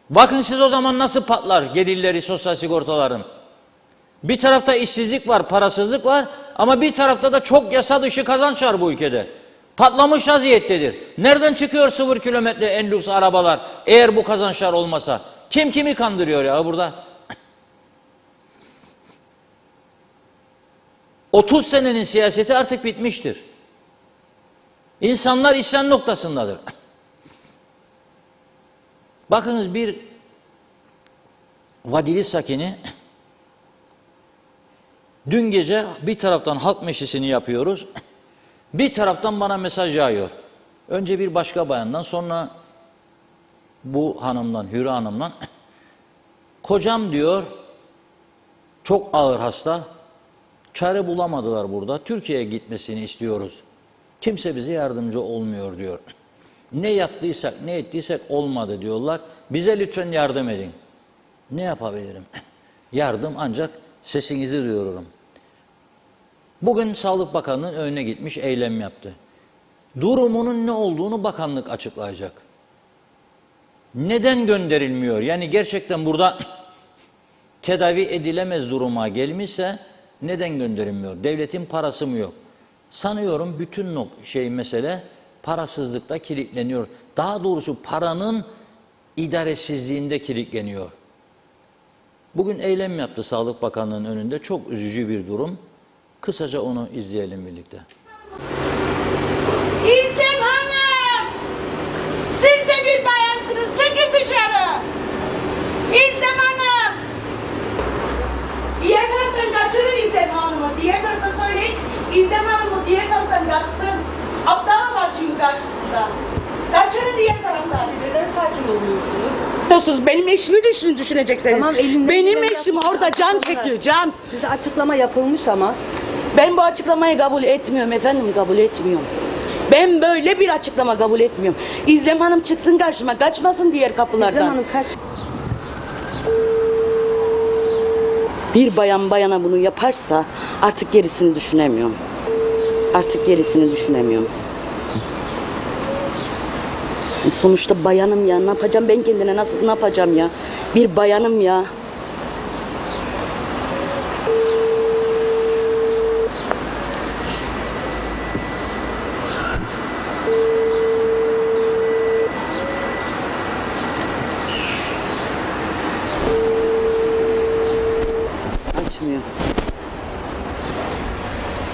Bakın siz o zaman nasıl patlar gelirleri sosyal sigortaların. Bir tarafta işsizlik var, parasızlık var ama bir tarafta da çok yasa dışı kazanç var bu ülkede. Patlamış vaziyettedir. Nereden çıkıyor 0 kilometre en lüks arabalar eğer bu kazançlar olmasa? Kim kimi kandırıyor ya burada? 30 senenin siyaseti artık bitmiştir. İnsanlar isyan noktasındadır. Bakınız bir Vadili sakini dün gece bir taraftan halk meclisini yapıyoruz, bir taraftan bana mesaj yağıyor. Önce bir başka bayandan, sonra bu hanımdan, Hürü Hanım'dan. Kocam diyor, çok ağır hasta, çare bulamadılar burada, Türkiye'ye gitmesini istiyoruz. Kimse bize yardımcı olmuyor diyor. Ne yaptıysak, ne ettiysek olmadı diyorlar. Bize lütfen yardım edin. Ne yapabilirim? Yardım ancak sesinizi duyururum. Bugün Sağlık Bakanlığı'nın önüne gitmiş, eylem yaptı. Durumunun ne olduğunu bakanlık açıklayacak. Neden gönderilmiyor? Yani gerçekten burada tedavi edilemez duruma gelmişse neden gönderilmiyor? Devletin parası mı yok? Sanıyorum bütün mesele parasızlıkta kilitleniyor. Daha doğrusu paranın idaresizliğinde kilitleniyor. Bugün eylem yaptı Sağlık Bakanlığı'nın önünde. Çok üzücü bir durum. Kısaca onu izleyelim birlikte. İzlem Hanım! Siz de bir bayansınız. Çekin dışarı. İzlem Hanım! Diğer taraftan kaçırın İzlem Hanım'ı. Diğer taraftan söyleyin. İzlem Hanım'ı diğer taraftan kaçsın. Aptal var çünkü karşısında. Kaçırın diğer taraftan. Neden sakin olmuyorsunuz? Benim eşimi düşüneceksiniz. Tamam, elinden benim geleni eşim yapmışsınız. orada can çekiyor, can. Size açıklama yapılmış ama. Ben bu açıklamayı kabul etmiyorum efendim, kabul etmiyorum. Ben böyle bir açıklama kabul etmiyorum. İzlem Hanım çıksın karşıma, kaçmasın diğer kapılardan. İzlem Hanım kaç. Bir bayan bayana bunu yaparsa artık gerisini düşünemiyorum. Artık gerisini düşünemiyorum. Sonuçta bayanım ya, ne yapacağım ben kendine, nasıl ne yapacağım ya? Bir bayanım ya. Açmıyor.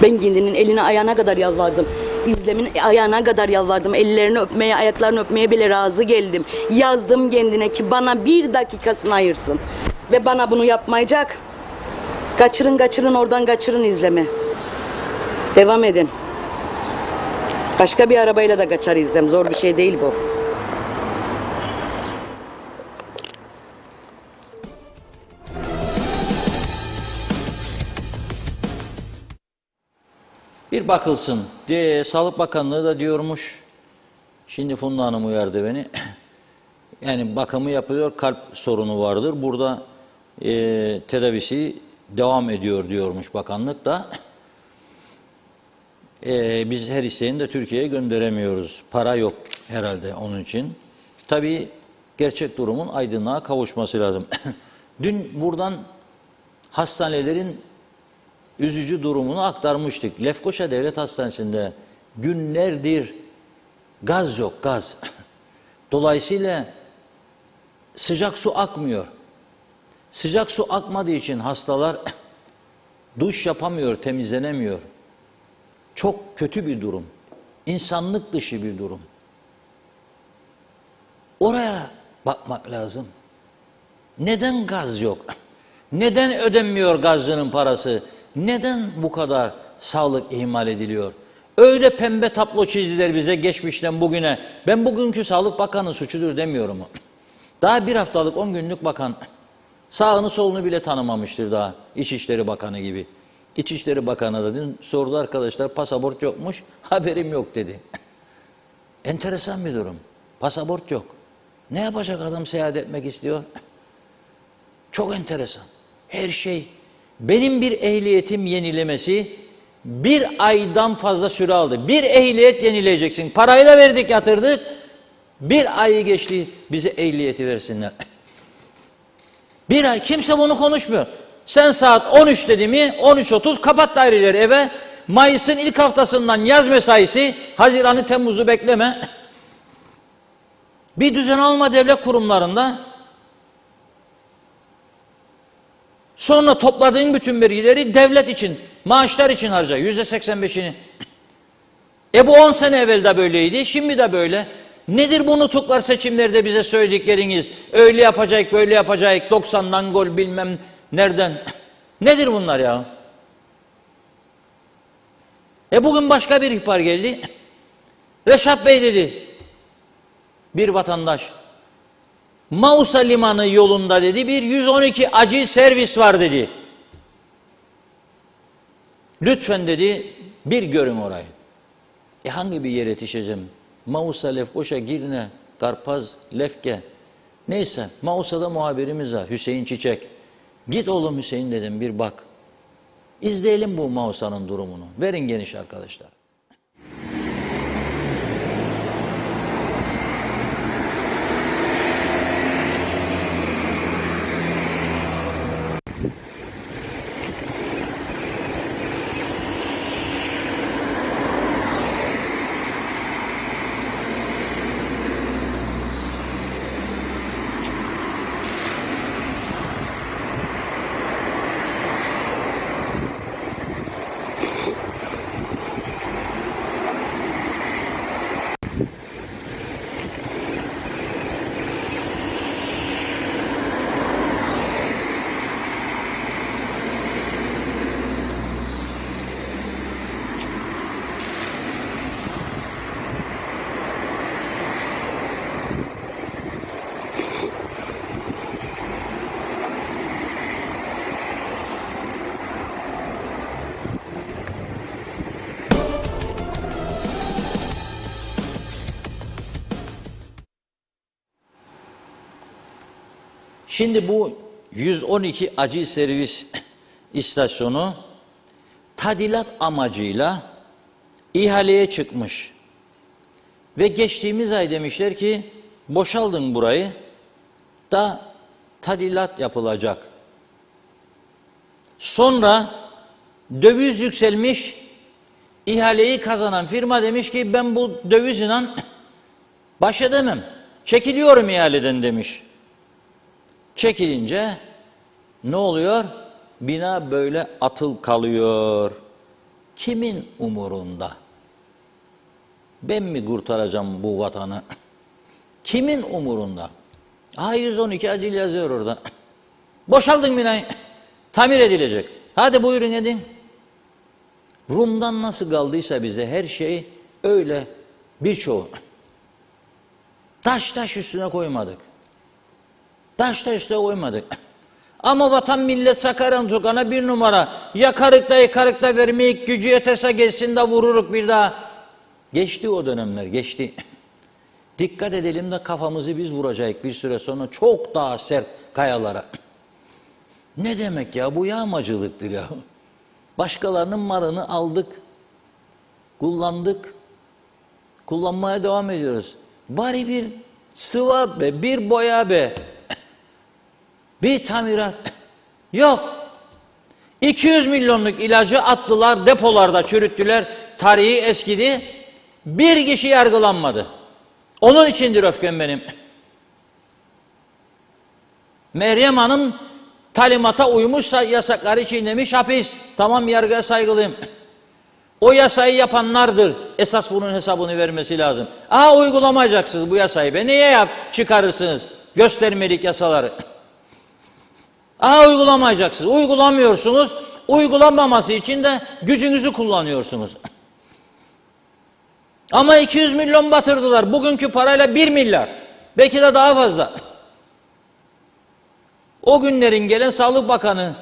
Ben kendinin eline ayağına kadar yalvardım. İzlem'in ayağına kadar yalvardım. Ellerini öpmeye, ayaklarını öpmeye bile razı geldim. Yazdım kendine ki bana 1 dakikasını ayırsın. Ve bana bunu yapmayacak. Kaçırın oradan kaçırın İzlem'i. Devam edin. Başka bir arabayla da kaçar İzlem. Zor bir şey değil bu. Bir bakılsın diye Sağlık Bakanlığı da diyormuş. Şimdi Funda Hanım uyardı beni. Yani bakımı yapılıyor, kalp sorunu vardır. Burada tedavisi devam ediyor diyormuş bakanlık da. Biz her isteğini de Türkiye'ye gönderemiyoruz. Para yok herhalde onun için. Tabii gerçek durumun aydınlığa kavuşması lazım. Dün buradan hastanelerin üzücü durumunu aktarmıştık. Lefkoşa Devlet Hastanesi'nde günlerdir gaz yok, gaz. Dolayısıyla sıcak su akmıyor. Sıcak su akmadığı için hastalar duş yapamıyor, temizlenemiyor. Çok kötü bir durum. İnsanlık dışı bir durum. Oraya bakmak lazım. Neden gaz yok? Neden ödenmiyor gazcının parası? Neden bu kadar sağlık ihmal ediliyor? Öyle pembe tablo çizdiler bize geçmişten bugüne. Ben bugünkü Sağlık Bakanı suçudur demiyorum. Daha bir haftalık 10 günlük bakan sağını solunu bile tanımamıştır daha İçişleri Bakanı gibi. İçişleri Bakanı da dün sordu arkadaşlar pasaport yokmuş haberim yok dedi. Enteresan bir durum. Pasaport yok. Ne yapacak adam seyahat etmek istiyor? Çok enteresan. Her şey. Benim bir ehliyetim yenilemesi 1 aydan fazla süre aldı. Bir ehliyet yenileyeceksin. Parayı da verdik yatırdık. 1 ayı geçti bize ehliyeti versinler. 1 ay kimse bunu konuşmuyor. Sen saat 13 dedi mi 13.30 kapat daireleri eve. Mayıs'ın ilk haftasından yaz mesaisi Haziran'ı Temmuz'u bekleme. Bir düzen alma devlet kurumlarında. Sonra topladığın bütün vergileri devlet için, maaşlar için harca. %85'ini. Bu 10 sene evvel de böyleydi, şimdi de böyle. Nedir bu nutuklar seçimlerde bize söyledikleriniz? Öyle yapacak, böyle yapacak, 90'dan gol bilmem nereden. Nedir bunlar ya? Bugün başka bir ihbar geldi. Reşat Bey dedi, bir vatandaş. Mausa Limanı yolunda dedi bir 112 acil servis var dedi. Lütfen dedi bir görün orayı. Hangi bir yere yetişeceğim? Mausa, Lefkoşa, Girne, Karpaz, Lefke. Neyse Mausa'da muhabirimiz var Hüseyin Çiçek. Git oğlum Hüseyin dedim bir bak. İzleyelim bu Mausa'nın durumunu. Verin geniş arkadaşlar. Şimdi bu 112 acil servis istasyonu tadilat amacıyla ihaleye çıkmış. Ve geçtiğimiz ay demişler ki boşaldın burayı da tadilat yapılacak. Sonra döviz yükselmiş, ihaleyi kazanan firma demiş ki ben bu dövizle baş edemem, çekiliyorum ihaleden demiş. Çekilince ne oluyor? Bina böyle atıl kalıyor. Kimin umurunda? Ben mi kurtaracağım bu vatanı? Kimin umurunda? 112 acil yazıyor orada. Boşaldın binayı. Tamir edilecek. Hadi buyurun edin. Rum'dan nasıl kaldıysa bize her şey Öyle birçoğu. Taş üstüne koymadık. Taş üstüne koymadık. Ama vatan millet Sakarya'nın sokağına bir numara. Yakarıkla vermeyik, gücü yeterse geçsin de vururuk bir daha. Geçti o dönemler, geçti. Dikkat edelim de kafamızı biz vuracağız bir süre sonra çok daha sert kayalara. Ne demek ya, bu yağmacılıktır ya. Başkalarının malını aldık, kullandık, kullanmaya devam ediyoruz. Bari bir sıva be, bir boya be, bir tamirat. Yok. 200 milyonluk ilacı attılar, depolarda çürüttüler, tarihi eskidi. Bir kişi yargılanmadı. Onun içindir öfkem benim. Meryem Hanım talimata uymuşsa yasakları çiğnemiş, hapis. Tamam, yargıya saygılıyım. O yasayı yapanlardır. Esas bunun hesabını vermesi lazım. Uygulamayacaksınız bu yasayı be. Niye çıkarırsınız göstermelik yasaları? Uygulamayacaksınız. Uygulamıyorsunuz. Uygulanmaması için de gücünüzü kullanıyorsunuz. Ama 200 milyon batırdılar. Bugünkü parayla 1 milyar. Belki de daha fazla. O günlerin gelen Sağlık Bakanı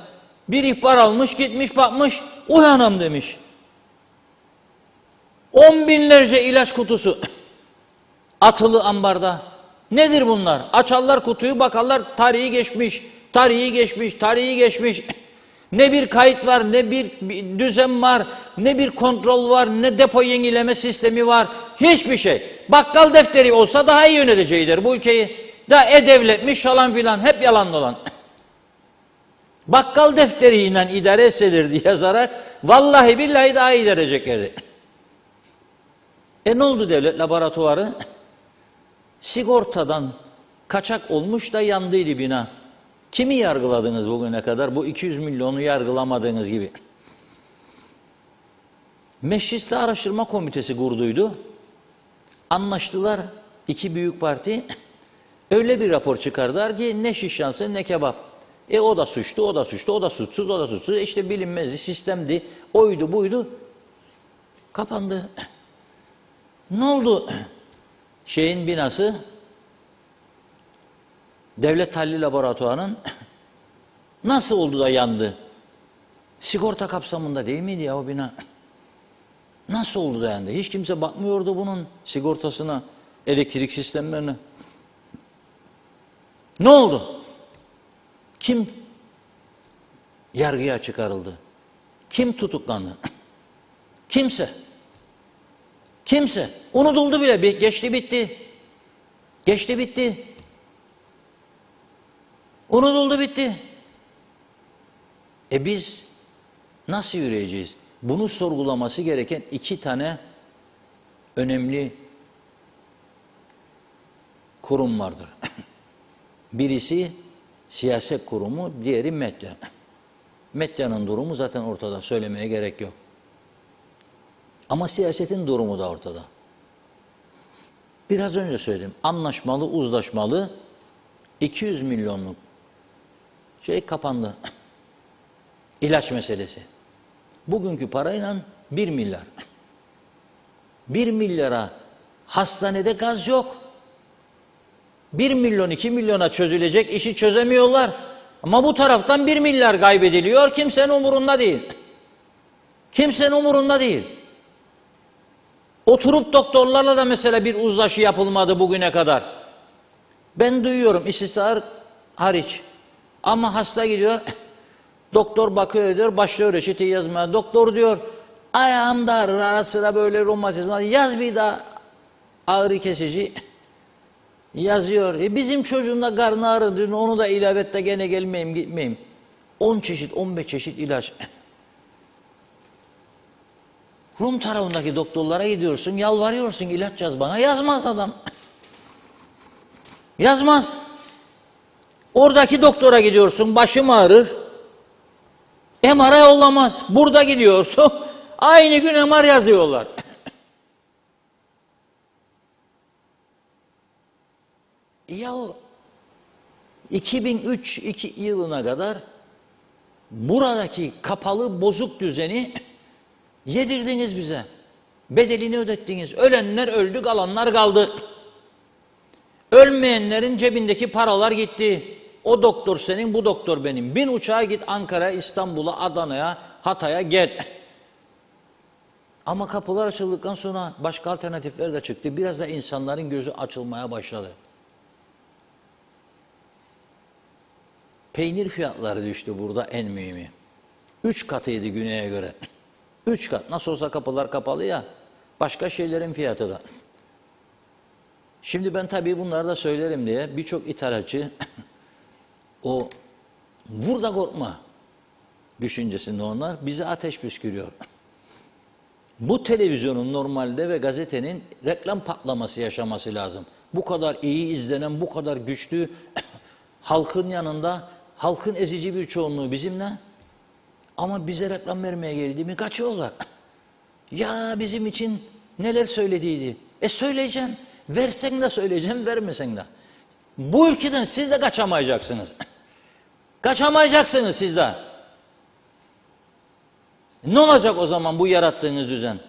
bir ihbar almış, gitmiş bakmış, uyanam demiş. 10 binlerce ilaç kutusu atılı ambarda. Nedir bunlar? Açarlar kutuyu, bakarlar tarihi geçmiş, tarihi geçmiş, tarihi geçmiş. Ne bir kayıt var, ne bir düzen var, ne bir kontrol var, ne depo yenileme sistemi var. Hiçbir şey. Bakkal defteri olsa daha iyi yönetecekler bu ülkeyi. Da e-devletmiş falan filan, hep yalan dolan. Bakkal defteriyle idare etselerdi yazarak, vallahi billahi daha iyi vereceklerdi. Ne oldu devlet laboratuvarı? Sigortadan kaçak olmuş da yandıydı bina. Kimi yargıladınız bugüne kadar? Bu 200 milyonu yargılamadığınız gibi. Mecliste araştırma komitesi kurduydu. Anlaştılar iki büyük parti. Öyle bir rapor çıkardılar ki ne şiş yansı ne kebap. O da suçlu, o da suçlu, o da suçsuz, o da suçsuz. İşte bilinmezdi, sistemdi, oydu buydu. Kapandı. Ne oldu? Şeyin binası, Devlet Tahlil Laboratuvarı'nın nasıl oldu da yandı? Sigorta kapsamında değil miydi ya o bina? Nasıl oldu da yandı? Hiç kimse bakmıyordu bunun sigortasına, elektrik sistemlerine. Ne oldu? Kim yargıya çıkarıldı? Kim tutuklandı? Kimse. Kimse. Unutuldu bile. Geçti bitti. Geçti bitti. Unutuldu bitti. Biz nasıl yürüyeceğiz? Bunu sorgulaması gereken iki tane önemli kurum vardır. Birisi siyaset kurumu, diğeri medya. Medyanın durumu zaten ortada, söylemeye gerek yok. Ama siyasetin durumu da ortada. Biraz önce söyledim, anlaşmalı, uzlaşmalı 200 milyonluk şey kapandı. İlaç meselesi. Bugünkü parayla 1 milyar. 1 milyara hastanede gaz yok. 1 milyon, 2 milyona çözülecek işi çözemiyorlar. Ama bu taraftan 1 milyar kaybediliyor. Kimsenin umurunda değil. Kimsenin umurunda değil. Oturup doktorlarla da mesela bir uzlaşı yapılmadı bugüne kadar. Ben duyuyorum istismar hariç. Ama hasta gidiyor, doktor bakıyor diyor, başlıyor reçeteyi yazmaya. Doktor diyor, ayağım da ağrır, ara sıra böyle romatizma, yaz bir daha ağrı kesici. Yazıyor. Bizim çocuğun da karnı ağrıdı, onu da ilave et de gene gelmeyeyim, gitmeyeyim. 10 çeşit, 15 çeşit ilaç. Rum tarafındaki doktorlara gidiyorsun, yalvarıyorsun, ilaç yaz bana. Yazmaz adam. Yazmaz. Oradaki doktora gidiyorsun, başım ağrır. MR'a yollamaz. Burada gidiyorsun, aynı gün MR yazıyorlar. Ya 2003 yılına kadar buradaki kapalı bozuk düzeni yedirdiniz bize. Bedelini ödettiniz. Ölenler öldü, kalanlar kaldı. Ölmeyenlerin cebindeki paralar gitti. O doktor senin, bu doktor benim. Bin uçağa git Ankara'ya, İstanbul'a, Adana'ya, Hatay'a gel. Ama kapılar açıldıktan sonra başka alternatifler de çıktı. Biraz da insanların gözü açılmaya başladı. Peynir fiyatları düştü burada en mühimi. 3 katıydı güneye göre. 3 kat. Nasıl olsa kapılar kapalı ya. Başka şeylerin fiyatı da. Şimdi ben tabii bunları da söylerim diye birçok ithalatçı o vur da korkma düşüncesinde onlar bize ateş püskürüyor. Bu televizyonun normalde ve gazetenin reklam patlaması yaşaması lazım. Bu kadar iyi izlenen, bu kadar güçlü halkın yanında, halkın ezici bir çoğunluğu bizimle. Ama bize reklam vermeye geldi mi kaçıyorlar. Ya bizim için neler söylediydi. Söyleyeceksin. Versen de söyleyeceksin, vermesen de. Bu ülkeden siz de kaçamayacaksınız. Kaçamayacaksınız siz de. Ne olacak o zaman bu yarattığınız düzen?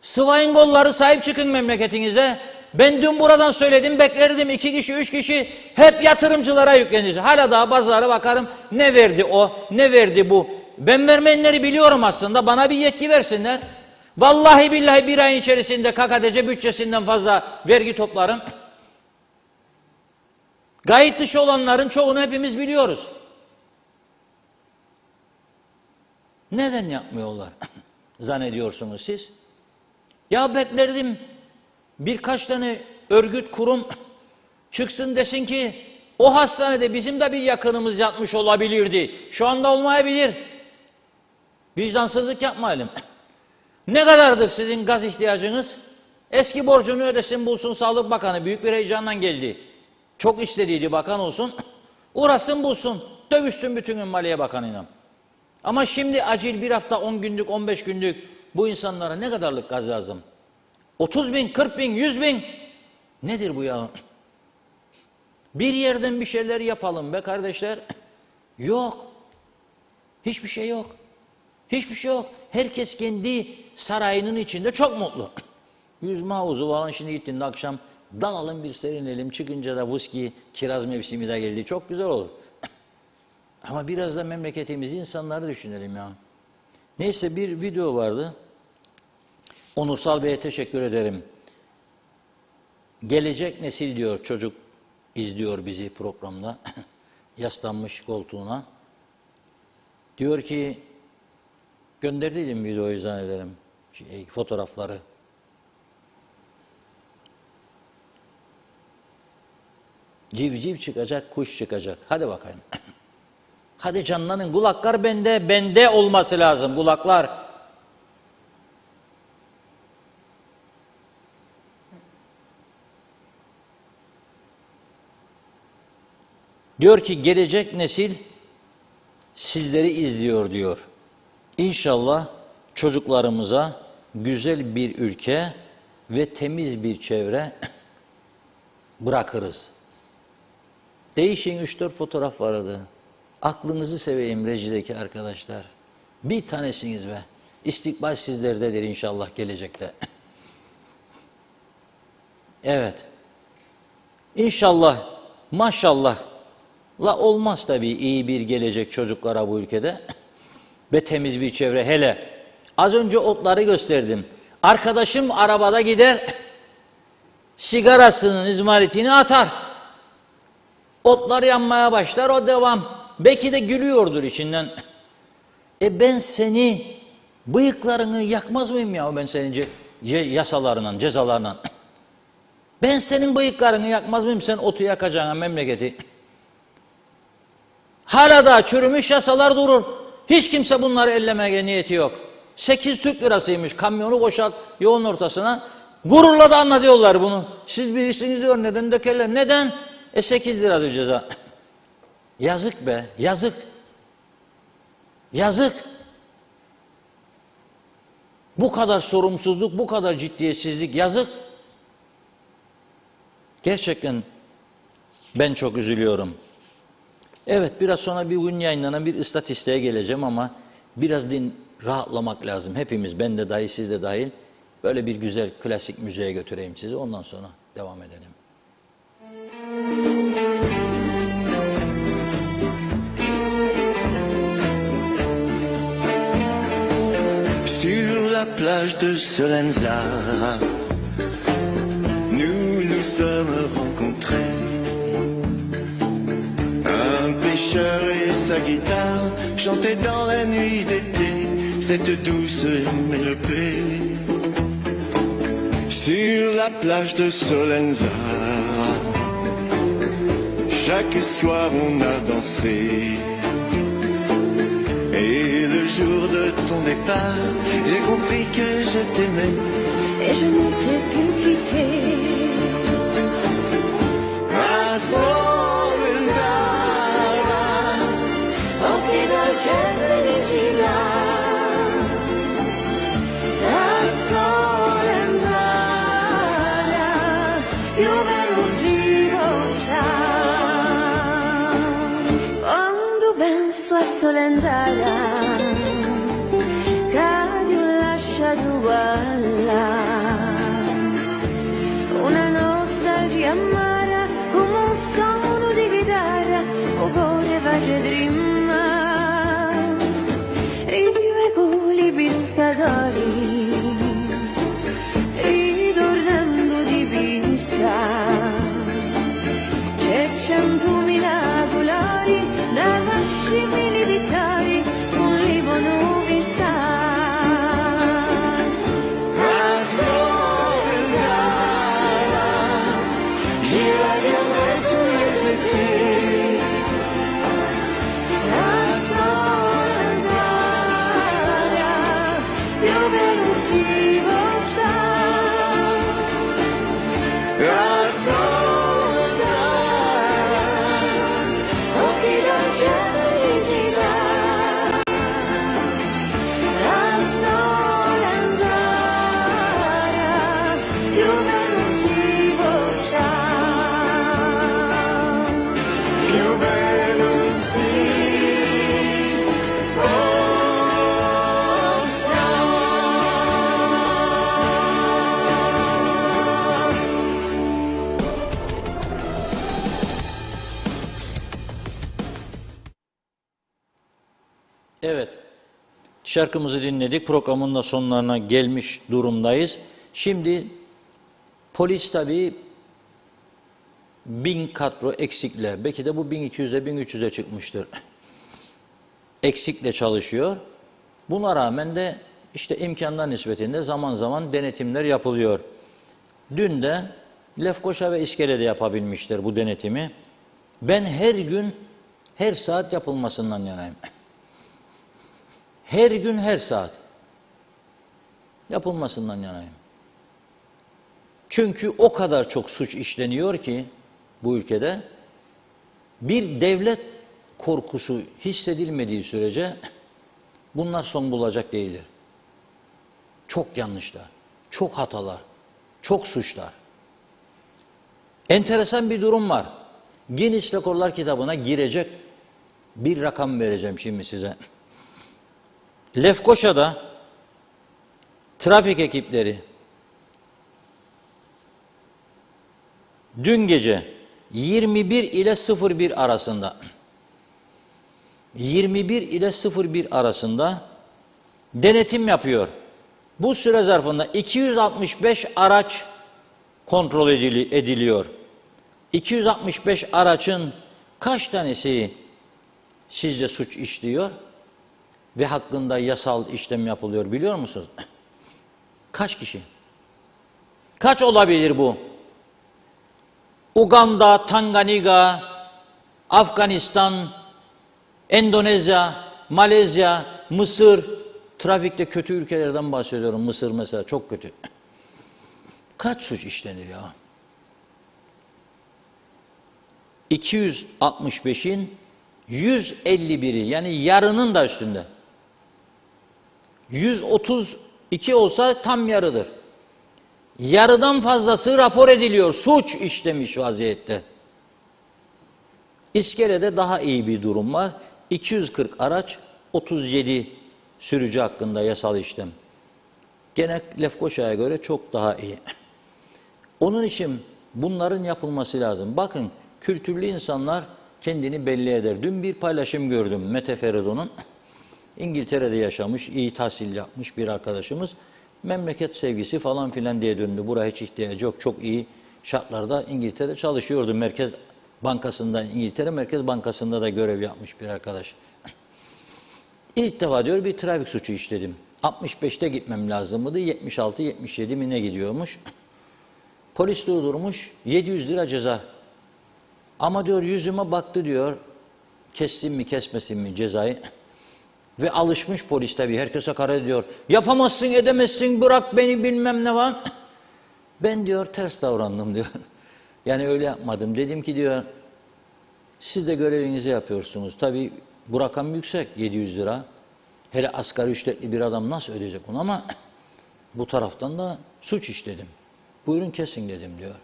Sıvayın kolları, sahip çıkın memleketinize. Ben dün buradan söyledim, beklerdim 2 kişi, 3 kişi hep yatırımcılara yüklenecek. Hala daha pazara bakarım, ne verdi o, ne verdi bu. Ben vermeyenleri biliyorum aslında, bana bir yetki versinler. Vallahi billahi bir ayın içerisinde KKTC bütçesinden fazla vergi toplarım. Kayıt dışı olanların çoğunu hepimiz biliyoruz. Neden yapmıyorlar zannediyorsunuz siz? Ya beklerdim birkaç tane örgüt, kurum çıksın desin ki o hastanede bizim de bir yakınımız yatmış olabilirdi. Şu anda olmayabilir. Vicdansızlık yapmayalım. Ne kadardır sizin gaz ihtiyacınız? Eski borcunu ödesin bulsun Sağlık Bakanı. Büyük bir heyecanla geldi. Çok istediydi bakan olsun. Uğraşsın bulsun. Dövüşsün bütün gün Maliye Bakanı'yla. Ama şimdi acil bir hafta 10 günlük 15 günlük bu insanlara ne kadarlık gaz lazım? 30 bin, 40 bin, 100 bin. Nedir bu ya? Bir yerden bir şeyler yapalım be kardeşler. Yok. Hiçbir şey yok. Hiçbir şey yok. Herkes kendi sarayının içinde çok mutlu. Yüzme havuzu falan şimdi gittiğinde akşam dalalım bir serinleyelim. Çıkınca da viski, kiraz mevsimi de geldi. Çok güzel olur. Ama biraz da memleketimizi, insanları düşünelim ya. Neyse bir video vardı. Onursal Bey'e teşekkür ederim. Gelecek nesil diyor, çocuk izliyor bizi programda. Yaslanmış koltuğuna. Diyor ki, gönderdiydim videoyu zannederim, fotoğrafları. Civciv çıkacak, kuş çıkacak. Hadi bakayım. Hadi canlanın, kulaklar bende olması lazım, kulaklar. Diyor ki gelecek nesil sizleri izliyor diyor. İnşallah çocuklarımıza güzel bir ülke ve temiz bir çevre bırakırız. Değişin 3-4 fotoğraf vardı. Aklınızı seveyim rejideki arkadaşlar. Bir tanesiniz be. İstikbal sizlerdedir inşallah gelecekte. Evet. İnşallah, maşallah. La olmaz tabii iyi bir gelecek çocuklara bu ülkede. Ve temiz bir çevre hele. Az önce otları gösterdim. Arkadaşım arabada gider, sigarasının izmaritini atar. Otlar yanmaya başlar, o devam. Belki de gülüyordur içinden. Ben seni, bıyıklarını yakmaz mıyım ya ben senin yasalarından, cezalarından? Ben senin bıyıklarını yakmaz mıyım sen otu yakacağına memleketi? Hala da çürümüş yasalar durur. Hiç kimse bunları ellemeye niyeti yok. 8 Türk lirasıymış kamyonu boşalt yolun ortasına. Gururla da anlatıyorlar bunu. Siz birisiniz diyor, neden dökerler? Neden? 8 liradır ceza. Yazık be, yazık. Yazık. Bu kadar sorumsuzluk, bu kadar ciddiyetsizlik, yazık. Gerçekten ben çok üzülüyorum. Evet, biraz sonra bir gün yayınlanan bir istatistiğe geleceğim ama biraz rahatlamak lazım. Hepimiz, ben de dahil, siz de dahil. Böyle bir güzel klasik müziğe götüreyim sizi. Ondan sonra devam edelim. Sur la plage de Solenza, nous nous sommes rencontrés. Un pêcheur et sa guitare chantaient dans la nuit d'été cette douce mélopée. Sur la plage de Solenza, chaque soir on a dansé. Et le jour de ton départ, j'ai compris que je t'aimais et je ne t'ai pu quitter. A Solenza, Ho pieno il cielo di città. A Solenza, io vengo svilusa. Quando penso a Solenzara, cadio lasciato uguale. Una nostalgia amara come un suono di chitarra, o cuore face dream. Rivevo i pescatori, ritornando di pista. C'è 100.000 colori da fascini di vittori, un libono chissà. a Solenza, j'irai viendrai tous les étés. A Solenza, io vengo svilusa. A Solenza, Ho pieno il cielo di città. A Solenza, io vengo svilusa. più bello sì, Evet, şarkımızı dinledik. Programın da sonlarına gelmiş durumdayız. Şimdi polis tabii 1000 kadro eksikle, belki de bu 1200'e 1300'e çıkmıştır. Eksikle çalışıyor. Buna rağmen de işte imkanlar nispetinde zaman zaman denetimler yapılıyor. Dün de Lefkoşa ve İskele'de yapabilmişler bu denetimi. Ben her gün, her saat yapılmasından yanayım. Her gün, her saat yapılmasından yanayım. Çünkü o kadar çok suç işleniyor ki bu ülkede bir devlet korkusu hissedilmediği sürece bunlar son bulacak değildir. Çok yanlışlar, çok hatalar, çok suçlar. Enteresan bir durum var. Guinness Rekorlar kitabına girecek bir rakam vereceğim şimdi size. Lefkoşa'da trafik ekipleri dün gece 21 ile 01 arasında 21 ile 01 arasında denetim yapıyor. Bu süre zarfında 265 araç kontrol ediliyor. 265 araçın kaç tanesi sizce suç işliyor ve hakkında yasal işlem yapılıyor biliyor musunuz? Kaç kişi? Kaç olabilir bu? Uganda, Tanganyika, Afganistan, Endonezya, Malezya, Mısır, trafikte kötü ülkelerden bahsediyorum. Mısır mesela çok kötü. Kaç suç işlenir ya? 265'in 151'i yani yarının da üstünde. 132 olsa tam yarıdır. Yarıdan fazlası rapor ediliyor. Suç işlemiş vaziyette. İskele'de daha iyi bir durum var. 240 araç, 37 sürücü hakkında yasal işlem. gene Lefkoşa'ya göre çok daha iyi. Onun için bunların yapılması lazım. Bakın, kültürlü insanlar kendini belli eder. Dün bir paylaşım gördüm Mete Feridun'un. İngiltere'de yaşamış, iyi tahsil yapmış bir arkadaşımız. Memleket sevgisi falan filan diye döndü. Buraya hiç ihtiyacı yok. Çok iyi şartlarda İngiltere'de çalışıyordu. Merkez Bankası'nda, İngiltere Merkez Bankası'nda da görev yapmış bir arkadaş. İlk defa diyor bir trafik suçu işledim. 65'te gitmem lazımdı. 76-77 mi ne gidiyormuş. Polis durdurmuş. 700 lira ceza. Ama diyor yüzüme baktı diyor. Kessin mi kesmesin mi cezayı. Ve alışmış polis tabii. Herkese hakaret ediyor. Yapamazsın edemezsin bırak beni bilmem ne var. Ben diyor ters davrandım diyor. Yani öyle yapmadım. Dedim ki diyor siz de görevinizi yapıyorsunuz. Tabii bu rakam yüksek 700 lira. Hele asgari ücretli bir adam nasıl ödeyecek onu ama bu taraftan da suç işledim. Buyurun kesin dedim diyor.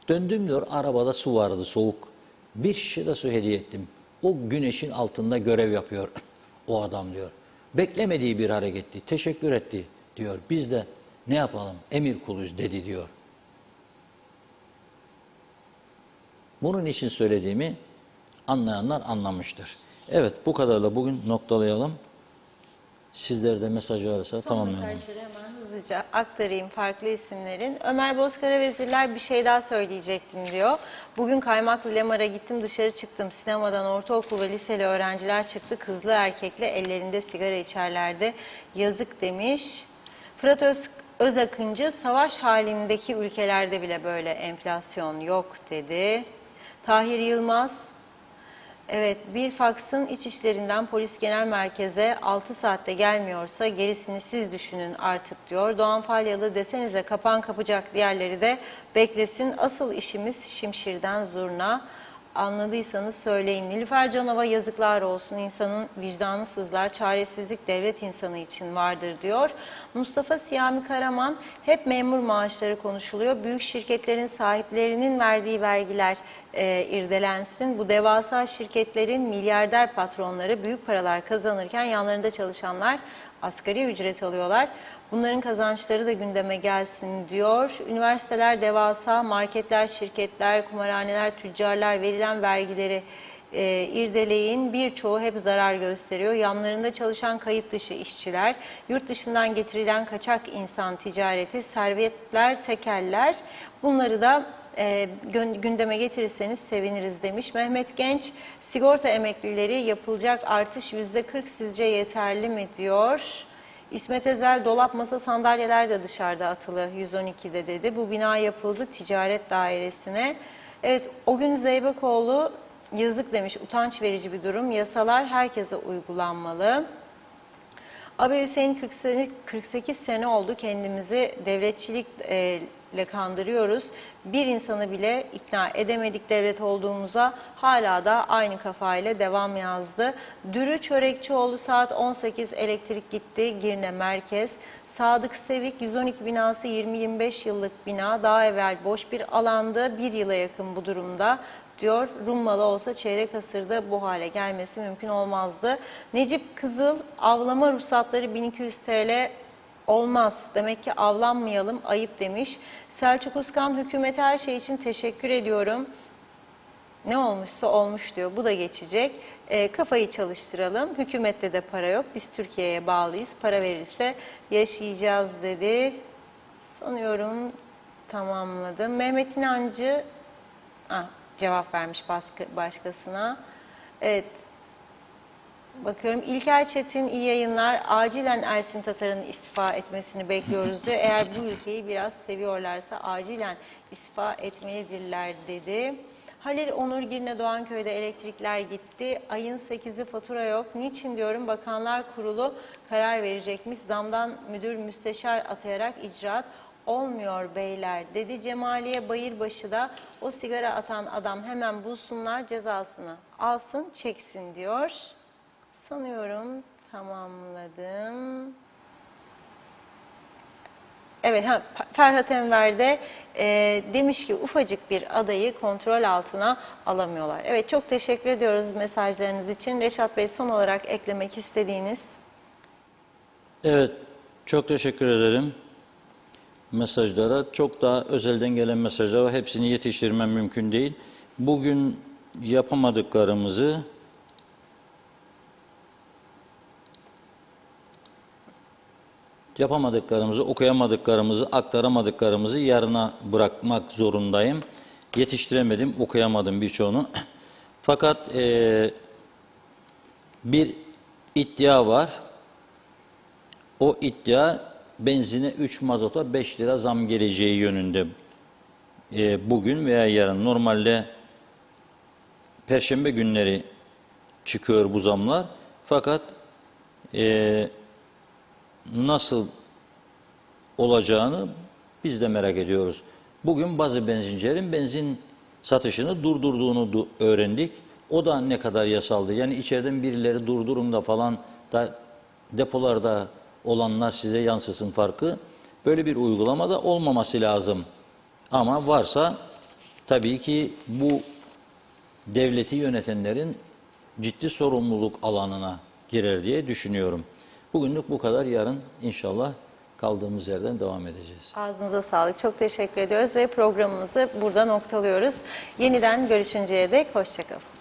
Döndüm diyor arabada su vardı soğuk. Bir şişe de su hediye ettim. O güneşin altında görev yapıyor o adam diyor. Beklemediği bir hareketti. Teşekkür etti diyor. Biz de ne yapalım emir kuluyuz dedi diyor. Bunun için söylediğimi anlayanlar anlamıştır. Evet bu kadarla bugün noktalayalım. Sizler de mesaj varsa tamamlayalım. Mesajları hemen hızlıca aktarayım farklı isimlerin. Ömer Bozkara Vezirler bir şey daha söyleyecektim diyor. Bugün Kaymaklı Lemar'a gittim dışarı çıktım. Sinemadan ortaokul ve liseli öğrenciler çıktı. Kızlı erkekli ellerinde sigara içerlerdi. Yazık demiş. Fırat Özakıncı savaş halindeki ülkelerde bile böyle enflasyon yok dedi. Tahir Yılmaz. Evet, bir faksın iç işlerinden polis genel merkeze 6 saatte gelmiyorsa gerisini siz düşünün artık diyor. Doğan Falyalı desenize kapan kapacak diğerleri de beklesin. Asıl işimiz şimşirden zurna. Anladıysanız söyleyin. Nilüfer Canova yazıklar olsun. İnsanın vicdanı sızlar. Çaresizlik devlet insanı için vardır diyor. Mustafa Siyami Karaman hep memur maaşları konuşuluyor. Büyük şirketlerin sahiplerinin verdiği vergiler irdelensin. Bu devasa şirketlerin milyarder patronları büyük paralar kazanırken yanlarında çalışanlar asgari ücret alıyorlar. Bunların kazançları da gündeme gelsin diyor. Üniversiteler devasa, marketler, şirketler, kumarhaneler, tüccarlar verilen vergileri irdeleyin. Birçoğu hep zarar gösteriyor. Yanlarında çalışan kayıt dışı işçiler, yurt dışından getirilen kaçak insan ticareti, servetler, tekeller bunları da gündeme getirirseniz seviniriz demiş. Mehmet Genç, sigorta emeklileri yapılacak artış %40 sizce yeterli mi diyor. İsmet Ezel, dolap masa sandalyeler de dışarıda atılı 112'de dedi. Bu bina yapıldı ticaret dairesine. Evet o gün Zeybekoğlu yazık demiş, utanç verici bir durum. Yasalar herkese uygulanmalı. Abi Hüseyin 48 sene oldu kendimizi devletçilikle kandırıyoruz. Bir insanı bile ikna edemedik devlet olduğumuza, hala da aynı kafayla devam yazdı. Dürü Çörekçioğlu saat 18 elektrik gitti Girne merkez. Sadık Sevik 112 binası 20-25 yıllık bina daha evvel boş bir alandı, bir yıla yakın bu durumda diyor. Rummalı olsa çeyrek asırda bu hale gelmesi mümkün olmazdı. Necip Kızıl avlama ruhsatları 1200 TL olmaz. Demek ki avlanmayalım ayıp demiş. Selçuk Uskan hükümete her şey için teşekkür ediyorum. Ne olmuşsa olmuş diyor. Bu da geçecek. Kafayı çalıştıralım. Hükümette de para yok. Biz Türkiye'ye bağlıyız. Para verirse yaşayacağız dedi. Sanıyorum tamamladım. Mehmet İnancı cevap vermiş başkasına. Evet. Bakıyorum. İlker Çetin iyi yayınlar. Acilen Ersin Tatar'ın istifa etmesini bekliyoruz diyor. Eğer bu ülkeyi biraz seviyorlarsa acilen istifa etmelidirler dedi. Halil Onur Girne Doğanköy'de elektrikler gitti. Ayın 8'i fatura yok. Niçin diyorum, Bakanlar Kurulu karar verecekmiş. Zamdan müdür müsteşar atayarak icraat olmuyor beyler dedi. Cemaliye Bayırbaşı da o sigara atan adam hemen bulsunlar cezasını alsın çeksin diyor. Sanıyorum tamamladım. Evet, Ferhat Enver de demiş ki ufacık bir adayı kontrol altına alamıyorlar. Evet, çok teşekkür ediyoruz mesajlarınız için. Reşat Bey, son olarak eklemek istediğiniz? Evet, çok teşekkür ederim. mesajlara, çok daha özelden gelen mesajlar var. Hepsini yetiştirmem mümkün değil. Bugün yapamadıklarımızı okuyamadıklarımızı, aktaramadıklarımızı yarına bırakmak zorundayım. Yetiştiremedim, okuyamadım birçoğunu. Fakat bir iddia var. O iddia benzine 3, mazota 5 lira zam geleceği yönünde. Bugün veya yarın. Normalde Perşembe günleri çıkıyor bu zamlar. Fakat nasıl olacağını biz de merak ediyoruz. Bugün bazı benzincilerin benzin satışını durdurduğunu öğrendik. O da ne kadar yasaldı? Yani içeriden birileri durdurun da falan da depolarda olanlar size yansısın farkı. Böyle bir uygulamada olmaması lazım. Ama varsa tabii ki bu devleti yönetenlerin ciddi sorumluluk alanına girer diye düşünüyorum. Bugünlük bu kadar. Yarın inşallah kaldığımız yerden devam edeceğiz. Ağzınıza sağlık. Çok teşekkür ediyoruz ve programımızı burada noktalıyoruz. Yeniden görüşünceye dek hoşça kalın.